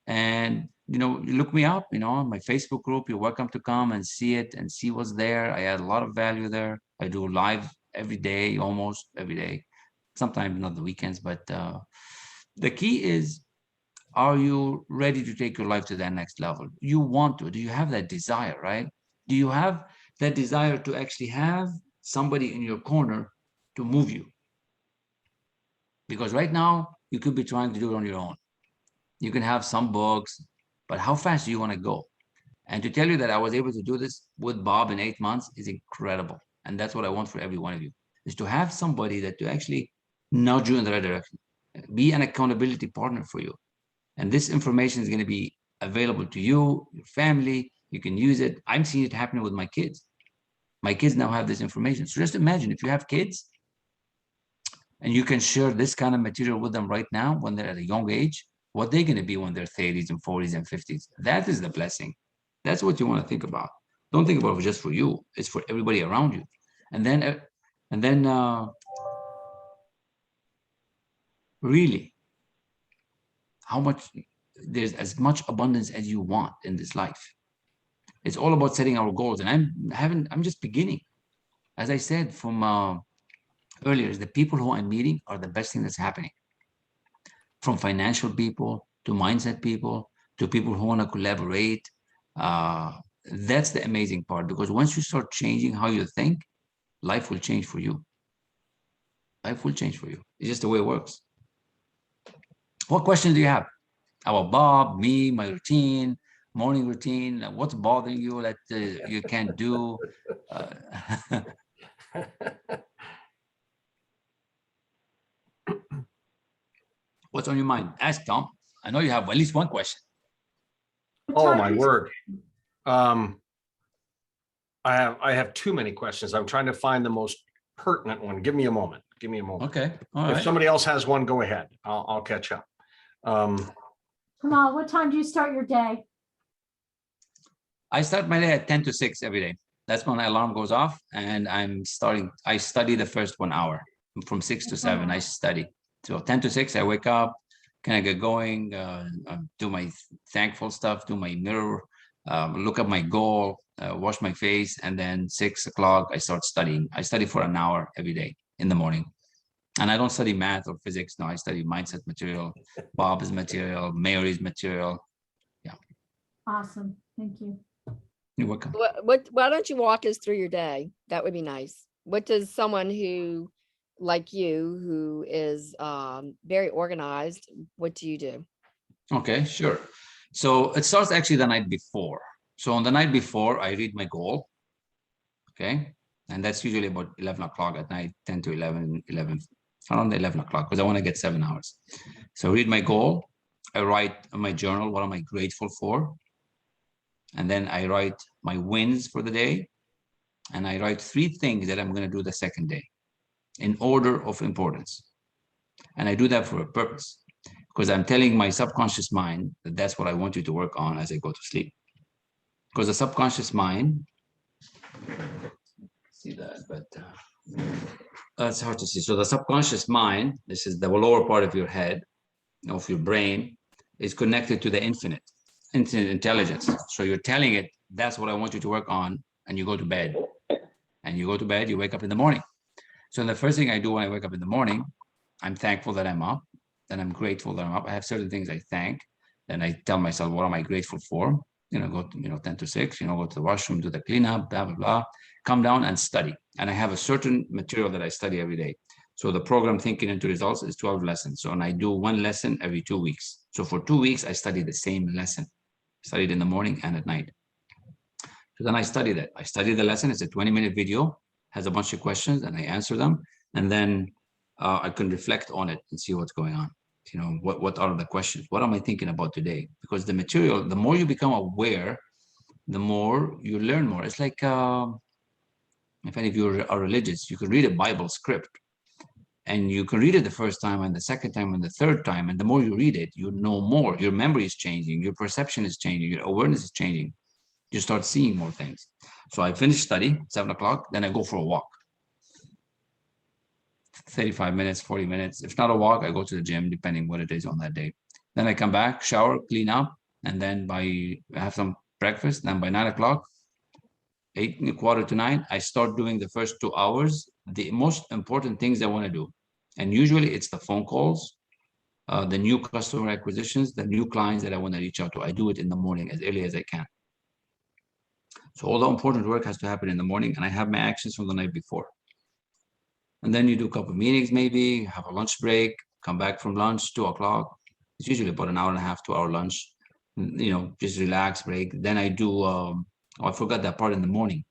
and you look me up. On my Facebook group. You're welcome to come and see it and see what's there. I add a lot of value there. I do live every day, almost every day. Sometimes not the weekends, but the key is Are you ready to take your life to that next level? You want to. Do you have that desire, right? Do you have that desire to actually have somebody in your corner to move you? Because right now, you could be trying to do it on your own. You can have some books, but how fast do you want to go? And to tell you that I was able to do this with Bob in 8 months is incredible. And that's what I want for every one of you, is to have somebody that to actually nudge you in the right direction, be an accountability partner for you. And this information is going to be available to you, your family. You can use it. I'm seeing it happening with my kids. My kids now have this information. So just imagine if you have kids and you can share this kind of material with them right now when they're at a young age, what they're going to be when they're 30s and 40s and 50s. That is the blessing. That's what you want to think about. Don't think about it just for you. It's for everybody around you. And then really, how much there's as much abundance as you want in this life. It's all about setting our goals. And I'm just beginning. As I said from earlier, the people who I'm meeting are the best thing that's happening. From financial people to mindset people to people who want to collaborate. That's the amazing part, because once you start changing how you think, life will change for you. Life will change for you. It's just the way it works. What questions do you have about Bob, me, my routine, morning routine? What's bothering you that you can't do? What's on your mind? Ask Tom. I know you have at least one question. Oh, my word. I have too many questions. I'm trying to find the most pertinent one. Give me a moment. Give me a moment. Okay. All If right. somebody else has one, go ahead. I'll catch up. Kamal, what time do you start your day? I start my day at 10 to 6 every day. That's when my alarm goes off, and I study the first 1 hour. From 6 to 7, I study. So 10 to 6, I wake up, kind of get going, do my thankful stuff, do my mirror, look at my goal, wash my face, and then 6 o'clock, I start studying. I study for an hour every day in the morning. And I don't study math or physics. No, I study mindset material, Bob's material, Mary's material. Yeah. Awesome. Thank you. You're welcome. Why don't you walk us through your day? That would be nice. What does someone who, like you, who is very organized, what do you do? Okay, sure. So it starts actually the night before. So on the night before, I read my goal. Okay. And that's usually about 11 o'clock at night, 10 to 11, around 11 o'clock, because I want to get 7 hours. So read my goal. I write in my journal, what am I grateful for? And then I write my wins for the day. And I write 3 things that I'm going to do the second day in order of importance. And I do that for a purpose, because I'm telling my subconscious mind that that's what I want you to work on as I go to sleep. Because the subconscious mind, see that, but it's hard to see. So the subconscious mind, this is the lower part of your head, of your brain, is connected to the infinite intelligence. So you're telling it, that's what I want you to work on, and you go to bed. And you go to bed, you wake up in the morning. So the first thing I do when I wake up in the morning, I'm thankful that I'm up. Then I'm grateful that I'm up. I have certain things I thank. Then I tell myself, what am I grateful for? Go, 10 to 6, go to the washroom, do the cleanup, blah, blah, blah. Come down and study. And I have a certain material that I study every day. So the program Thinking into Results is 12 lessons. So, and I do 1 lesson every 2 weeks. So for 2 weeks, I study the same lesson. Studied in the morning and at night. So then I study that. I study the lesson. It's a 20-minute video, has a bunch of questions, and I answer them. And then I can reflect on it and see what's going on. What are the questions? What am I thinking about today? Because the material, the more you become aware, the more you learn more. It's like, if any of you are religious, you can read a Bible script. And you can read it the first time and the second time and the third time. And the more you read it, you know more. Your memory is changing. Your perception is changing. Your awareness is changing. You start seeing more things. So I finish study, 7 o'clock, then I go for a walk. 35 minutes, 40 minutes. If not a walk, I go to the gym, depending what it is on that day. Then I come back, shower, clean up, and then have some breakfast. Then by 9 o'clock, 8:15 to 9, I start doing the first 2 hours, the most important things I want to do. And usually it's the phone calls the new customer acquisitions, the new clients that I want to reach out to. I do it in the morning as early as I can. So all the important work has to happen in the morning, and I have my actions from the night before. And then you do a couple of meetings, maybe have a lunch break, come back from lunch, 2 o'clock. It's usually about an hour and a half, 2 hour lunch. You know, just relax, break. Then I do, I forgot that part in the morning.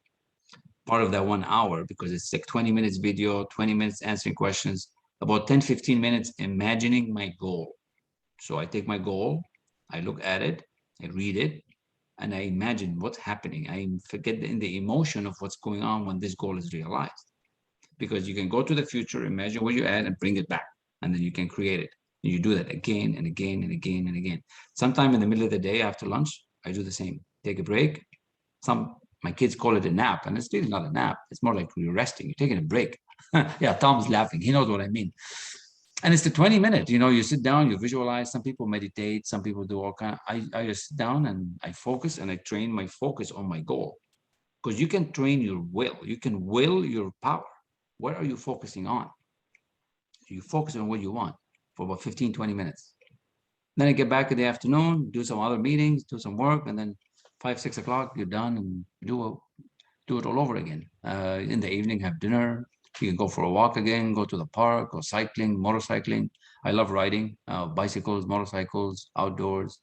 Part of that 1 hour, because it's like 20 minutes video, 20 minutes answering questions, about 10, 15 minutes imagining my goal. So I take my goal, I look at it, I read it, and I imagine what's happening. I forget in the emotion of what's going on when this goal is realized. Because you can go to the future, imagine where you're at, and bring it back, and then you can create it. And you do that again and again and again and again. Sometime in the middle of the day after lunch, I do the same. Take a break. My kids call it a nap, and it's really not a nap. It's more like you're resting. You're taking a break. Yeah, Tom's laughing. He knows what I mean. And it's the 20 minutes. You know, you sit down, you visualize. Some people meditate. Some people do all kind. I just sit down and I focus, and I train my focus on my goal. Because you can train your will. You can will your power. What are you focusing on? You focus on what you want for about 15, 20 minutes. Then I get back in the afternoon, do some other meetings, do some work, and then 5, 6 o'clock, you're done, and do it all over again. In the evening, have dinner. You can go for a walk again, go to the park, or cycling, motorcycling. I love riding, bicycles, motorcycles, outdoors.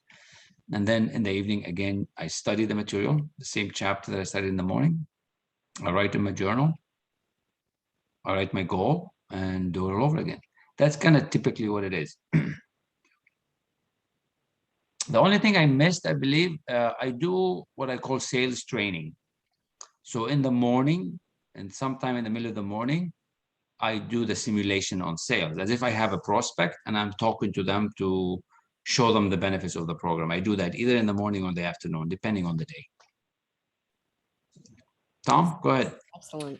And then in the evening, again, I study the material, the same chapter that I studied in the morning. I write in my journal. I write my goal and do it all over again. That's kind of typically what it is. The only thing I missed, I believe, I do what I call sales training. So in the morning and sometime in the middle of the morning, I do the simulation on sales as if I have a prospect and I'm talking to them to show them the benefits of the program. I do that either in the morning or the afternoon, depending on the day. Tom, go ahead. Excellent.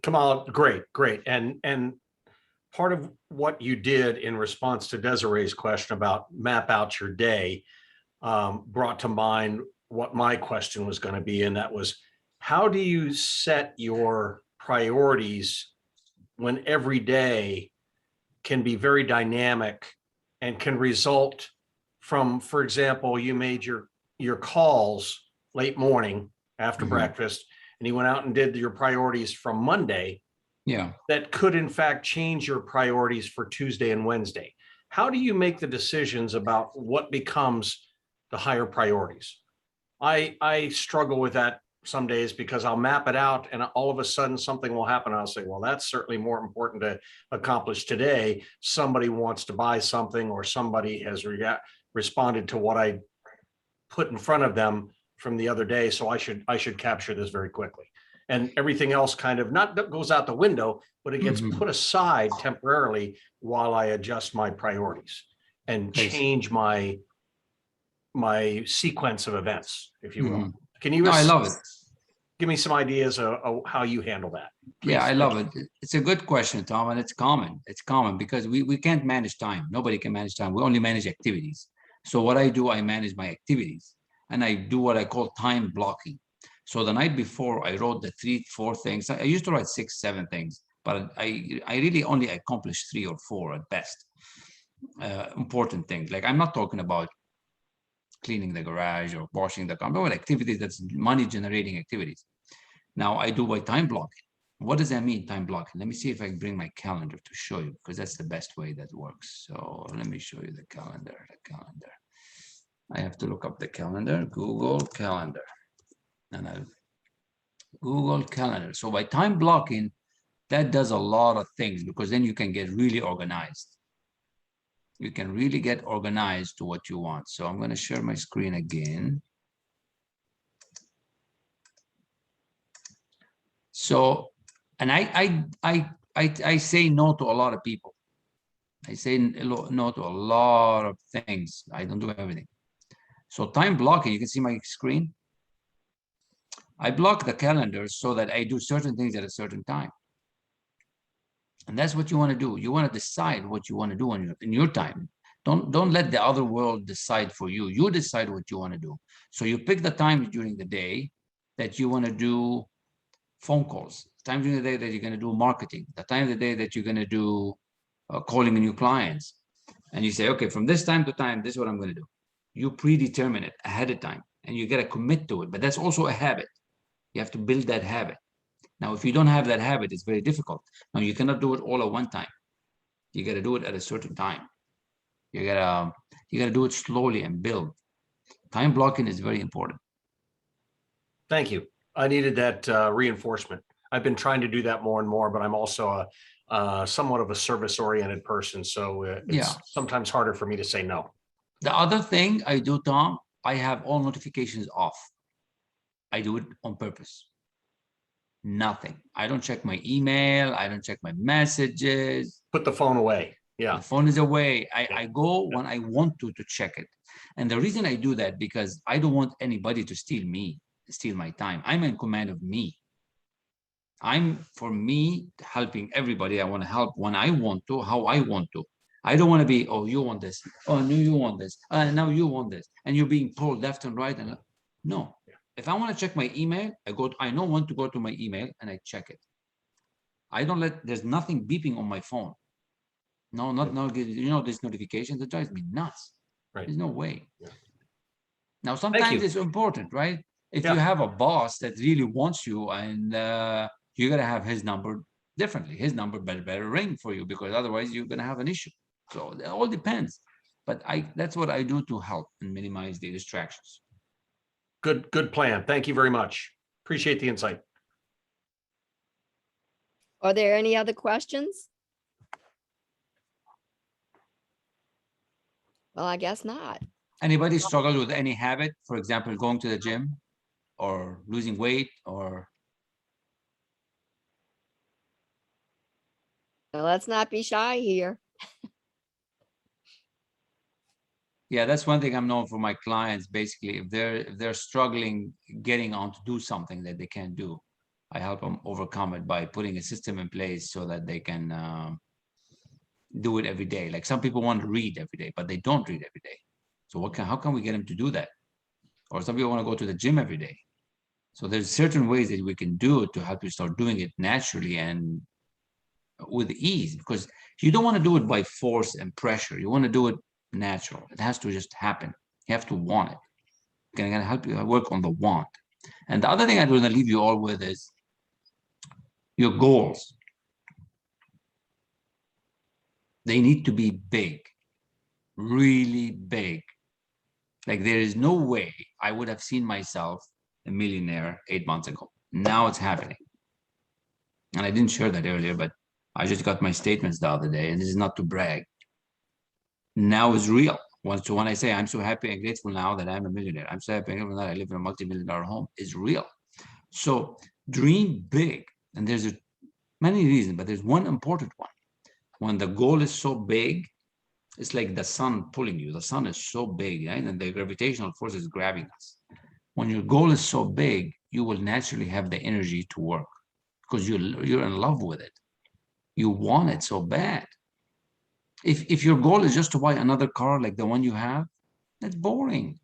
Kamal, great. And part of what you did in response to Desiree's question about map out your day brought to mind what my question was going to be, and that was, how do you set your priorities when every day can be very dynamic and can result from, for example, you made your calls late morning after breakfast, and you went out and did your priorities from Monday. Yeah. That could in fact change your priorities for Tuesday and Wednesday. How do you make the decisions about what becomes the higher priorities? I struggle with that some days because I'll map it out and all of a sudden something will happen. I'll say, well, that's certainly more important to accomplish today. Somebody wants to buy something, or somebody has responded to what I put in front of them from the other day. So I should capture this very quickly. And everything else kind of not goes out the window, but it gets put aside temporarily while I adjust my priorities and change my sequence of events, if you will. Can you I love it. give me some ideas of how you handle that? Please? Yeah, I love it. It's a good question, Tom, and it's common. It's common because we can't manage time. Nobody can manage time. We only manage activities. So what I do, I manage my activities, and I do what I call time blocking. So the night before, I wrote the 3, 4 things. I used to write 6, 7 things, but I really only accomplished 3 or 4 at best. Important things. Like, I'm not talking about cleaning the garage or washing the car, but activities that's money generating activities. Now I do by time blocking. What does that mean, time blocking? Let me see if I can bring my calendar to show you, because that's the best way that works. So let me show you the calendar. I have to look up the calendar, Google Calendar. And I'll Google Calendar. So by time blocking, that does a lot of things, because then you can get really organized. You can really get organized to what you want. So I'm going to share my screen again. So, and I say no to a lot of people. I say no to a lot of things. I don't do everything. So time blocking, you can see my screen. I block the calendar so that I do certain things at a certain time. And that's what you want to do. You want to decide what you want to do in your time. Don't let the other world decide for you. You decide what you want to do. So you pick the time during the day that you want to do phone calls, the time during the day that you're going to do marketing, the time of the day that you're going to do calling new clients. And you say, okay, from this time to time, this is what I'm going to do. You predetermine it ahead of time and you got to commit to it. But that's also a habit. You have to build that habit. Now, if you don't have that habit, it's very difficult. Now, you cannot do it all at one time. You got to do it at a certain time. You gotta do it slowly and build. Time blocking is very important. Thank you. I needed that reinforcement. I've been trying to do that more and more, but I'm also somewhat of a service-oriented person, so it's sometimes harder for me to say no. The other thing I do, Tom, I have all notifications off. I do it on purpose. Nothing. I don't check my email. I don't check my messages. Put the phone away. Yeah. The phone is away. I go when I want to check it. And the reason I do that, because I don't want anybody to steal my time. I'm in command of me. For me, helping everybody. I want to help when I want to, how I want to. I don't want to be, oh, you want this. Oh, no, you want this. Now you want this. And you're being pulled left and right. And no, if I want to check my email, I know when to go to my email and I check it. I don't there's nothing beeping on my phone. No, this notification that drives me nuts. Right. There's no way. Yeah. Now, sometimes it's important, right? If you have a boss that really wants you and you got to have his number differently. His number better ring for you, because otherwise you're going to have an issue. So it all depends. But that's what I do to help and minimize the distractions. Good plan. Thank you very much. Appreciate the insight. Are there any other questions? Well, I guess not. Anybody struggle with any habit, for example, going to the gym or losing weight or? Well, let's not be shy here. Yeah, that's one thing I'm known for my clients. Basically, if they're struggling getting on to do something that they can't do, I help them overcome it by putting a system in place so that they can do it every day. Like some people want to read every day, but they don't read every day. So how can we get them to do that? Or some people want to go to the gym every day. So there's certain ways that we can do it to help you start doing it naturally and with ease, because you don't want to do it by force and pressure. You want to do it natural. It has to just happen. You have to want it. Can I help you work on the want? And the other thing I'm going to leave you all with is your goals. They need to be big, really big. Like there is no way I would have seen myself a millionaire 8 months ago. Now it's happening. And I didn't share that earlier, but I just got my statements the other day, and this is not to brag. Now it's real. So when I say I'm so happy and grateful now that I'm a millionaire, I'm so happy and grateful that I live in a multi-million-dollar home, is real. So dream big. And there's many reasons, but there's one important one. When the goal is so big, it's like the sun pulling you. The sun is so big, right? And the gravitational force is grabbing us. When your goal is so big, you will naturally have the energy to work because you're in love with it. You want it so bad. If your goal is just to buy another car like the one you have, that's boring.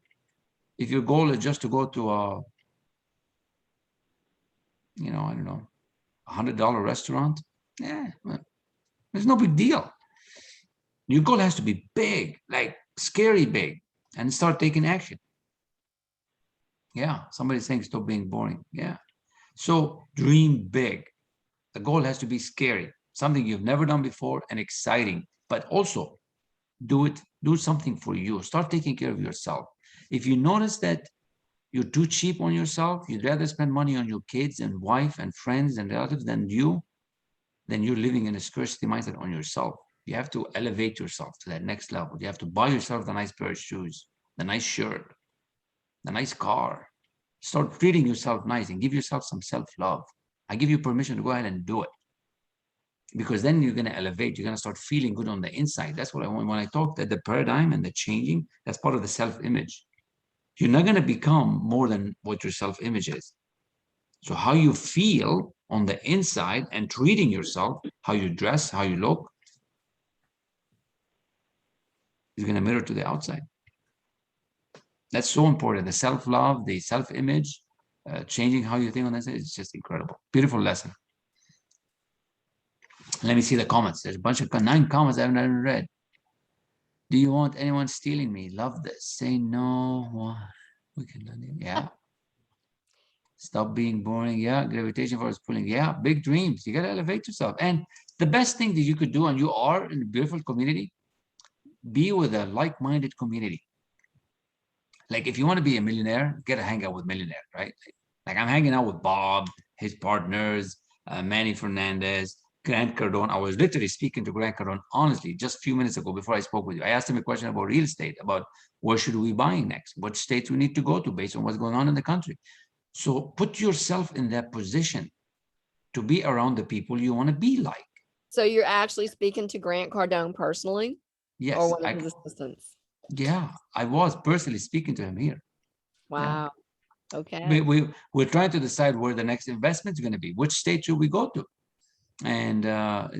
If your goal is just to go to a, I don't know, $100 restaurant, there's no big deal. Your goal has to be big, like scary big, and start taking action. Yeah, somebody's saying stop being boring. Yeah. So dream big. The goal has to be scary, something you've never done before and exciting, but also do something for you. Start taking care of yourself. If you notice that you're too cheap on yourself, you'd rather spend money on your kids and wife and friends and relatives than you're living in a scarcity mindset on yourself. You have to elevate yourself to that next level. You have to buy yourself the nice pair of shoes, the nice shirt, the nice car. Start treating yourself nice and give yourself some self-love. I give you permission to go ahead and do it. Because then you're going to elevate. You're going to start feeling good on the inside. That's what I want. When I talked at the paradigm and the changing, that's part of the self-image. You're not going to become more than what your self-image is. So how you feel on the inside and treating yourself, how you dress, how you look, is going to mirror to the outside. That's so important. The self-love, the self-image, changing how you think on that side, it's just incredible. Beautiful lesson. Let me see the comments. There's a bunch of 9 comments I haven't read. Do you want anyone stealing me? Love this. Say no. Why? We can learn it. Yeah. Stop being boring. Yeah. Gravitation force pulling. Yeah. Big dreams. You got to elevate yourself. And the best thing that you could do, and you are in a beautiful community, be with a like-minded community. Like if you want to be a millionaire, get to hang out with millionaires, right? Like I'm hanging out with Bob, his partners, Manny Fernandez, Grant Cardone. I was literally speaking to Grant Cardone, honestly, just a few minutes ago before I spoke with you. I asked him a question about real estate, about where should we buying next, what states we need to go to based on what's going on in the country. So put yourself in that position to be around the people you want to be like. So you're actually speaking to Grant Cardone personally, Yes, or one of his assistants? yeah, I was personally speaking to him here. Wow. Okay. We're trying to decide where the next investment is going to be, which state should we go to? And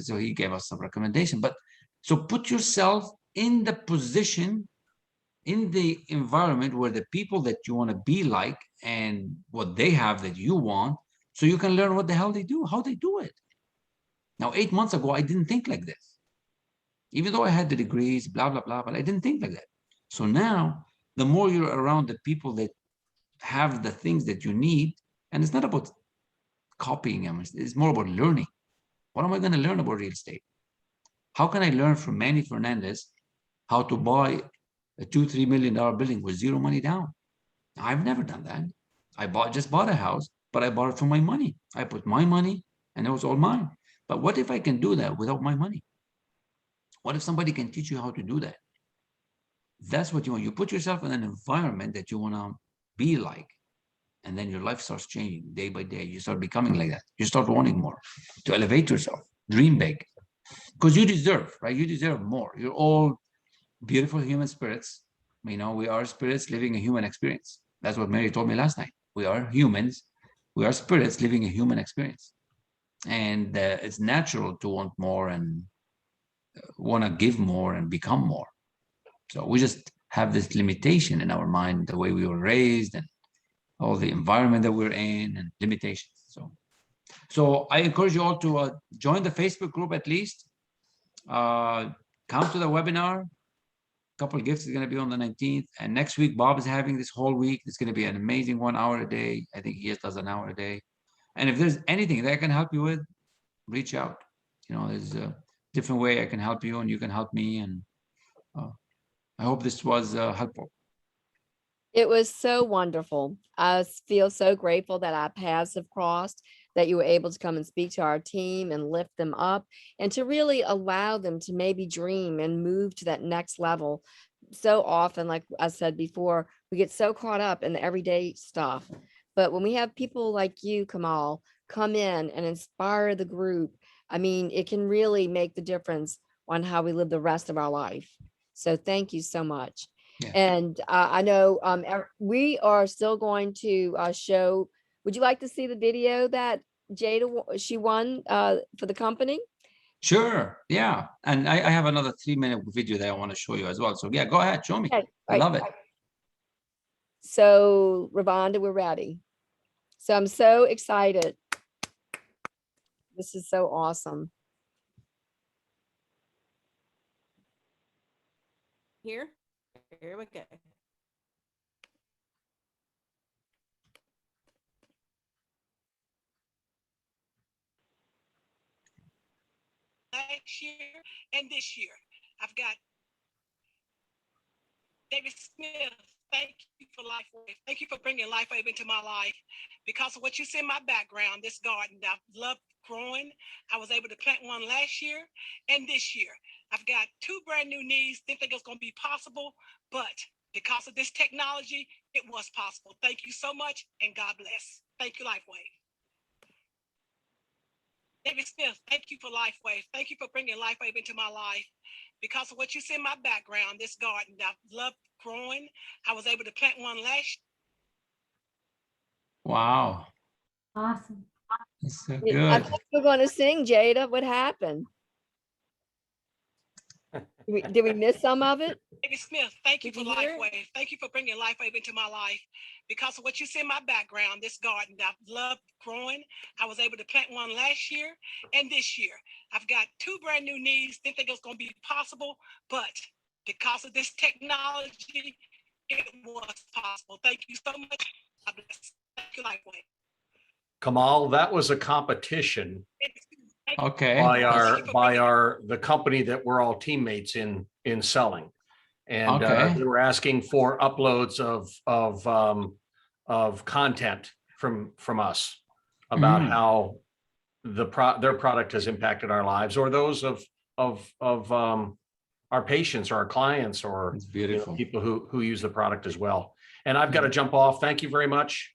so he gave us some recommendation. But so put yourself in the position, in the environment where the people that you want to be like and what they have that you want, so you can learn what the hell they do, how they do it. Now, 8 months ago, I didn't think like this. Even though I had the degrees, blah, blah, blah, but I didn't think like that. So now, the more you're around the people that have the things that you need, and it's not about copying them, it's more about learning. What am I going to learn about real estate? How can I learn from Manny Fernandez how to buy a $2-3 million building with zero money down? I've never done that. I just bought a house, but I bought it for my money. I put my money and it was all mine. But what if I can do that without my money? What if somebody can teach you how to do that? That's what you want. You put yourself in an environment that you want to be like, and then your life starts changing day by day. You start becoming like that. You start wanting more to elevate yourself, dream big, because you deserve, right? You deserve more. You're all beautiful human spirits. You know, we are spirits living a human experience. That's what Mary told me last night. We are humans. We are spirits living a human experience. And it's natural to want more and want to give more and become more. So we just have this limitation in our mind, the way we were raised and all the environment that we're in and limitations. So I encourage you all to join the Facebook group at least. Come to the webinar. Couple of gifts is going to be on the 19th, and next week Bob is having this whole week. It's going to be an amazing 1 hour a day. I think he just does an hour a day. And if there's anything that I can help you with, reach out. You know, there's a different way I can help you and you can help me. And I hope this was helpful. It was so wonderful. I feel so grateful that our paths have crossed, that you were able to come and speak to our team and lift them up and to really allow them to maybe dream and move to that next level. So often, like I said before, we get so caught up in the everyday stuff. But when we have people like you, Kamal, come in and inspire the group, I mean, it can really make the difference on how we live the rest of our life. So thank you so much. Yeah. And I know we are still going to show. Would you like to see the video that she won for the company? Sure. Yeah. And I have another 3-minute video that I want to show you as well. So yeah, go ahead. Show me. Okay, I love it. So Ravonda, we're ready. So I'm so excited. This is so awesome. Here we go. Last year and this year, I've got David Smith. Thank you for Life Wave. Thank you for bringing Life Wave into my life. Because of what you see in my background, this garden that I've loved growing, I was able to plant one last year and this year. I've got 2 brand new knees. Didn't think it was going to be possible, but because of this technology, it was possible. Thank you so much, and God bless. Thank you, Life Wave. David Smith, thank you for Life Wave. Thank you for bringing Life Wave into my life. Because of what you see in my background, this garden that I've loved growing, I was able to plant one last year. Wow. Awesome. That's so I good. thought you were going to sing, Jada. What happened? Did we miss some of it? David Smith, thank you Did for you Life hear it? Wave. Thank you for bringing Life Wave into my life. Because of what you see in my background, this garden that I've loved growing, I was able to plant one last year and this year. I've got 2 brand new knees. Didn't think it was going to be possible, but Because of this technology, it was possible. Thank you so much. God bless. Thank you, Lifeway. Kamal, that was a competition Okay. by the company that we're all teammates in selling. And Okay. they were asking for uploads of content from us about how their product has impacted our lives, or those of our patients or our clients, or It's beautiful. people who use the product as well. And I've got to jump off. Thank you very much.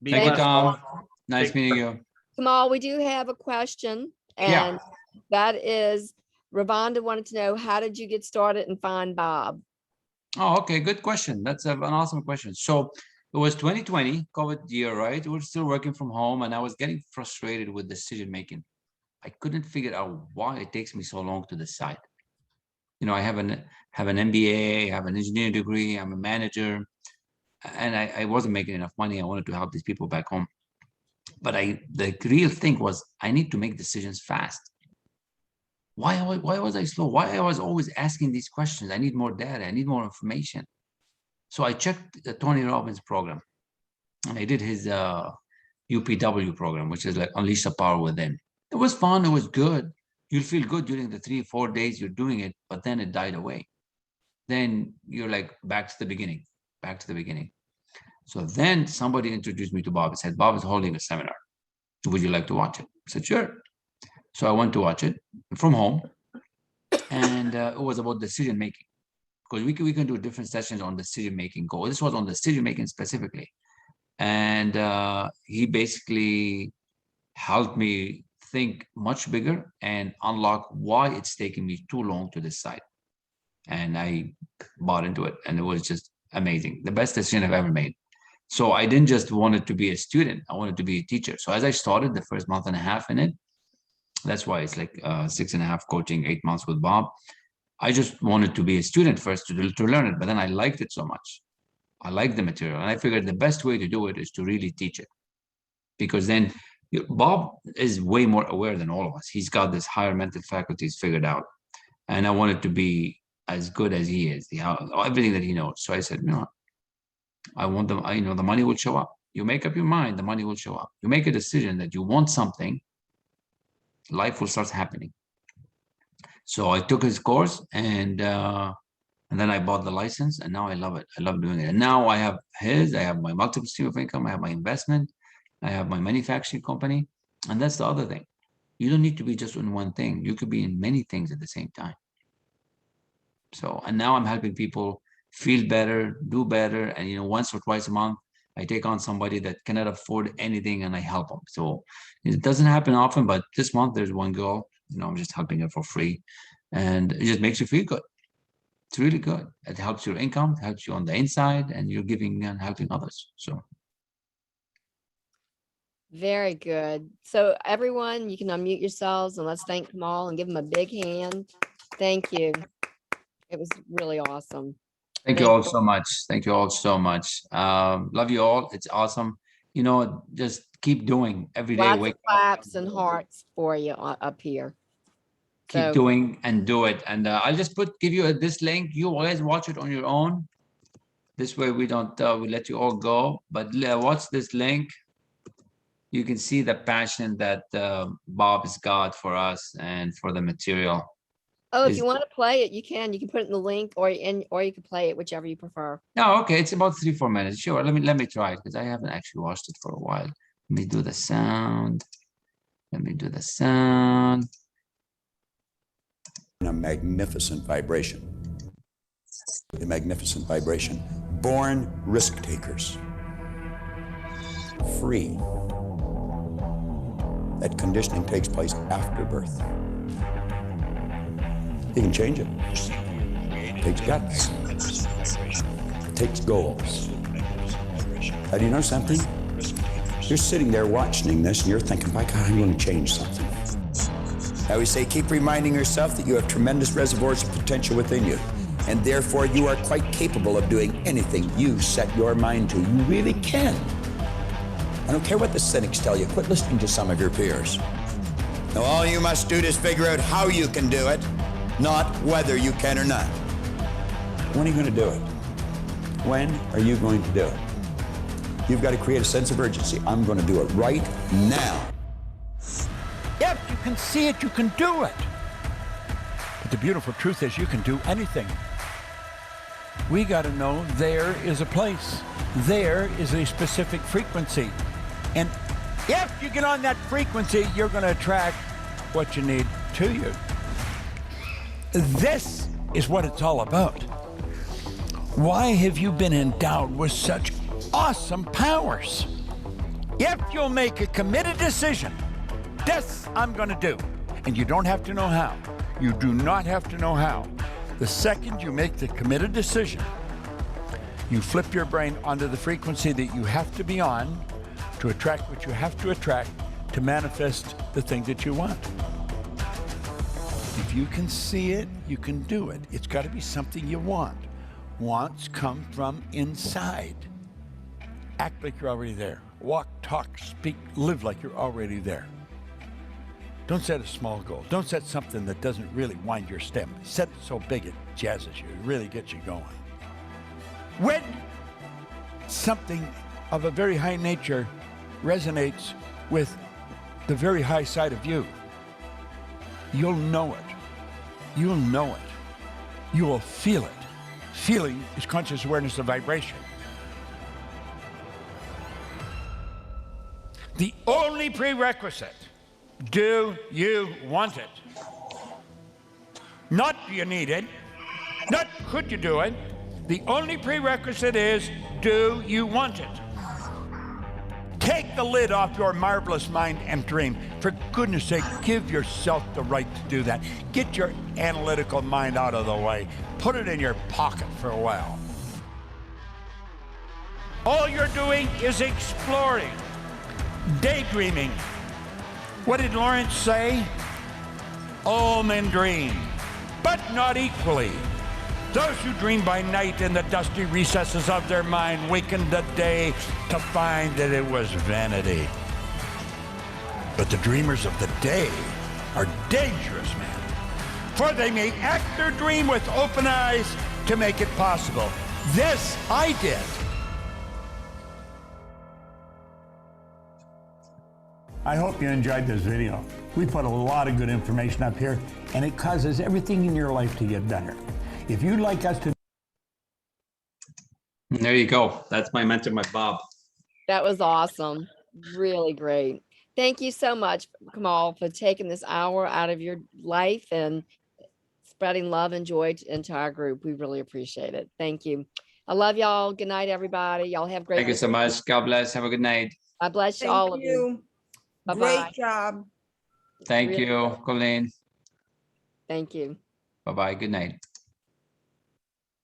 Be Thank you, blessed. Tom. Nice Take meeting care. you. Kamal, we do have a question, Yeah. and that is, Ravonda wanted to know, how did you get started and find Bob? Oh, okay. Good question. That's an awesome question. So it was 2020, COVID year, right? We were still working from home, and I was getting frustrated with decision making. I couldn't figure out why it takes me so long to decide. You know, I have an MBA, I have an engineering degree, I'm a manager, and I wasn't making enough money. I wanted to help these people back home. But the real thing was, I need to make decisions fast. Why was I slow? Why I was always asking these questions? I need more data. I need more information. So I checked the Tony Robbins program, and I did his UPW program, which is like Unleash the Power Within. It was fun. It was good. You'll feel good during the 3-4 days you're doing it, but then it died away. Then you're like back to the beginning. So then somebody introduced me to Bob and said, Bob is holding a seminar. Would you like to watch it? I said, sure. So I went to watch it from home, and it was about decision making, because we can do different sessions on decision making goal. This was on decision making specifically, and he basically helped me think much bigger and unlock why it's taking me too long to decide. And I bought into it, and it was just amazing. The best decision I've ever made. So I didn't just want it to be a student. I wanted to be a teacher. So as I started the first month and a half in it, that's why it's like 6.5 coaching, 8 months with Bob. I just wanted to be a student first to learn it, but then I liked it so much. I liked the material, and I figured the best way to do it is to really teach it, because then Bob is way more aware than all of us. He's got this higher mental faculties figured out, and I wanted to be as good as he is, everything that he knows. So I said, no, I want them. The money will show up. You make up your mind, the money will show up. You make a decision that you want something, life will start happening. So I took his course, and then I bought the license, and now I love it. I love doing it. And now I have my multiple stream of income, I have my investment, I have my manufacturing company. And that's the other thing. You don't need to be just in one thing. You could be in many things at the same time. So, and now I'm helping people feel better, do better. And, once or twice a month, I take on somebody that cannot afford anything, and I help them. So it doesn't happen often, but this month there's one girl, I'm just helping her for free, and it just makes you feel good. It's really good. It helps your income, it helps you on the inside, and you're giving and helping others. So. Very good. So everyone, you can unmute yourselves, and let's thank Kamal and give him a big hand. Thank you. It was really awesome. Thank you all so much. Thank you all so much. Love you all. It's awesome. Just keep doing every day. Lots of claps and hearts for you up here. Keep doing and do it. And I'll just give you this link. You always watch it on your own. This way we don't, we let you all go. But watch this link. You can see the passion that Bob has got for us and for the material. Oh, if you want to play it, you can put it in the link, or you can play it, whichever you prefer. No, okay. It's about 3-4 minutes. Sure. Let me try it, because I haven't actually watched it for a while. Let me do the sound. A magnificent vibration. A magnificent vibration. Born risk takers. Free. That conditioning takes place after birth. You can change it. It takes guts. It takes goals. Now, do you know something? You're sitting there watching this, and you're thinking, by God, I'm going to change something. I always say, keep reminding yourself that you have tremendous reservoirs of potential within you, and therefore you are quite capable of doing anything you set your mind to. You really can. I don't care what the cynics tell you. Quit listening to some of your peers. Now, all you must do is figure out how you can do it, not whether you can or not. When are you going to do it? When are you going to do it? You've got to create a sense of urgency. I'm going to do it right now. If you can see it, you can do it. But the beautiful truth is you can do anything. We got to know there is a place. There is a specific frequency. And if you get on that frequency, you're going to attract what you need to you. This is what it's all about. Why have you been endowed with such awesome powers? If you'll make a committed decision, this I'm going to do, and you don't have to know how. You do not have to know how. The second you make the committed decision, you flip your brain onto the frequency that you have to be on to attract what you have to attract to manifest the thing that you want. If you can see it, you can do it. It's got to be something you want. Wants come from inside. Act like you're already there. Walk, talk, speak, live like you're already there. Don't set a small goal. Don't set something that doesn't really wind your step. Set it so big it jazzes you, it really gets you going. When something of a very high nature resonates with the very high side of you, you'll know it. You'll know it. You will feel it. Feeling is conscious awareness of vibration. The only prerequisite, do you want it? Not do you need it, not could you do it. The only prerequisite is, do you want it? Take the lid off your marvelous mind and dream. For goodness sake, give yourself the right to do that. Get your analytical mind out of the way. Put it in your pocket for a while. All you're doing is exploring, daydreaming. What did Lawrence say? All men dream, but not equally. Those who dream by night in the dusty recesses of their mind wakened the day to find that it was vanity. But the dreamers of the day are dangerous men, for they may act their dream with open eyes to make it possible. This I did. I hope you enjoyed this video. We put a lot of good information up here, and it causes everything in your life to get better. If you'd like us to... There you go. That's my mentor, my Bob. That was awesome. Really great. Thank you so much, Kamal, for taking this hour out of your life and spreading love and joy into our group. We really appreciate it. Thank you. I love y'all. Good night, everybody. Y'all have great. Thank you so much. God bless. Have a good night. God bless all of you. Bye-bye. Great job. Thank you, Colleen. Thank you. Bye-bye. Good night.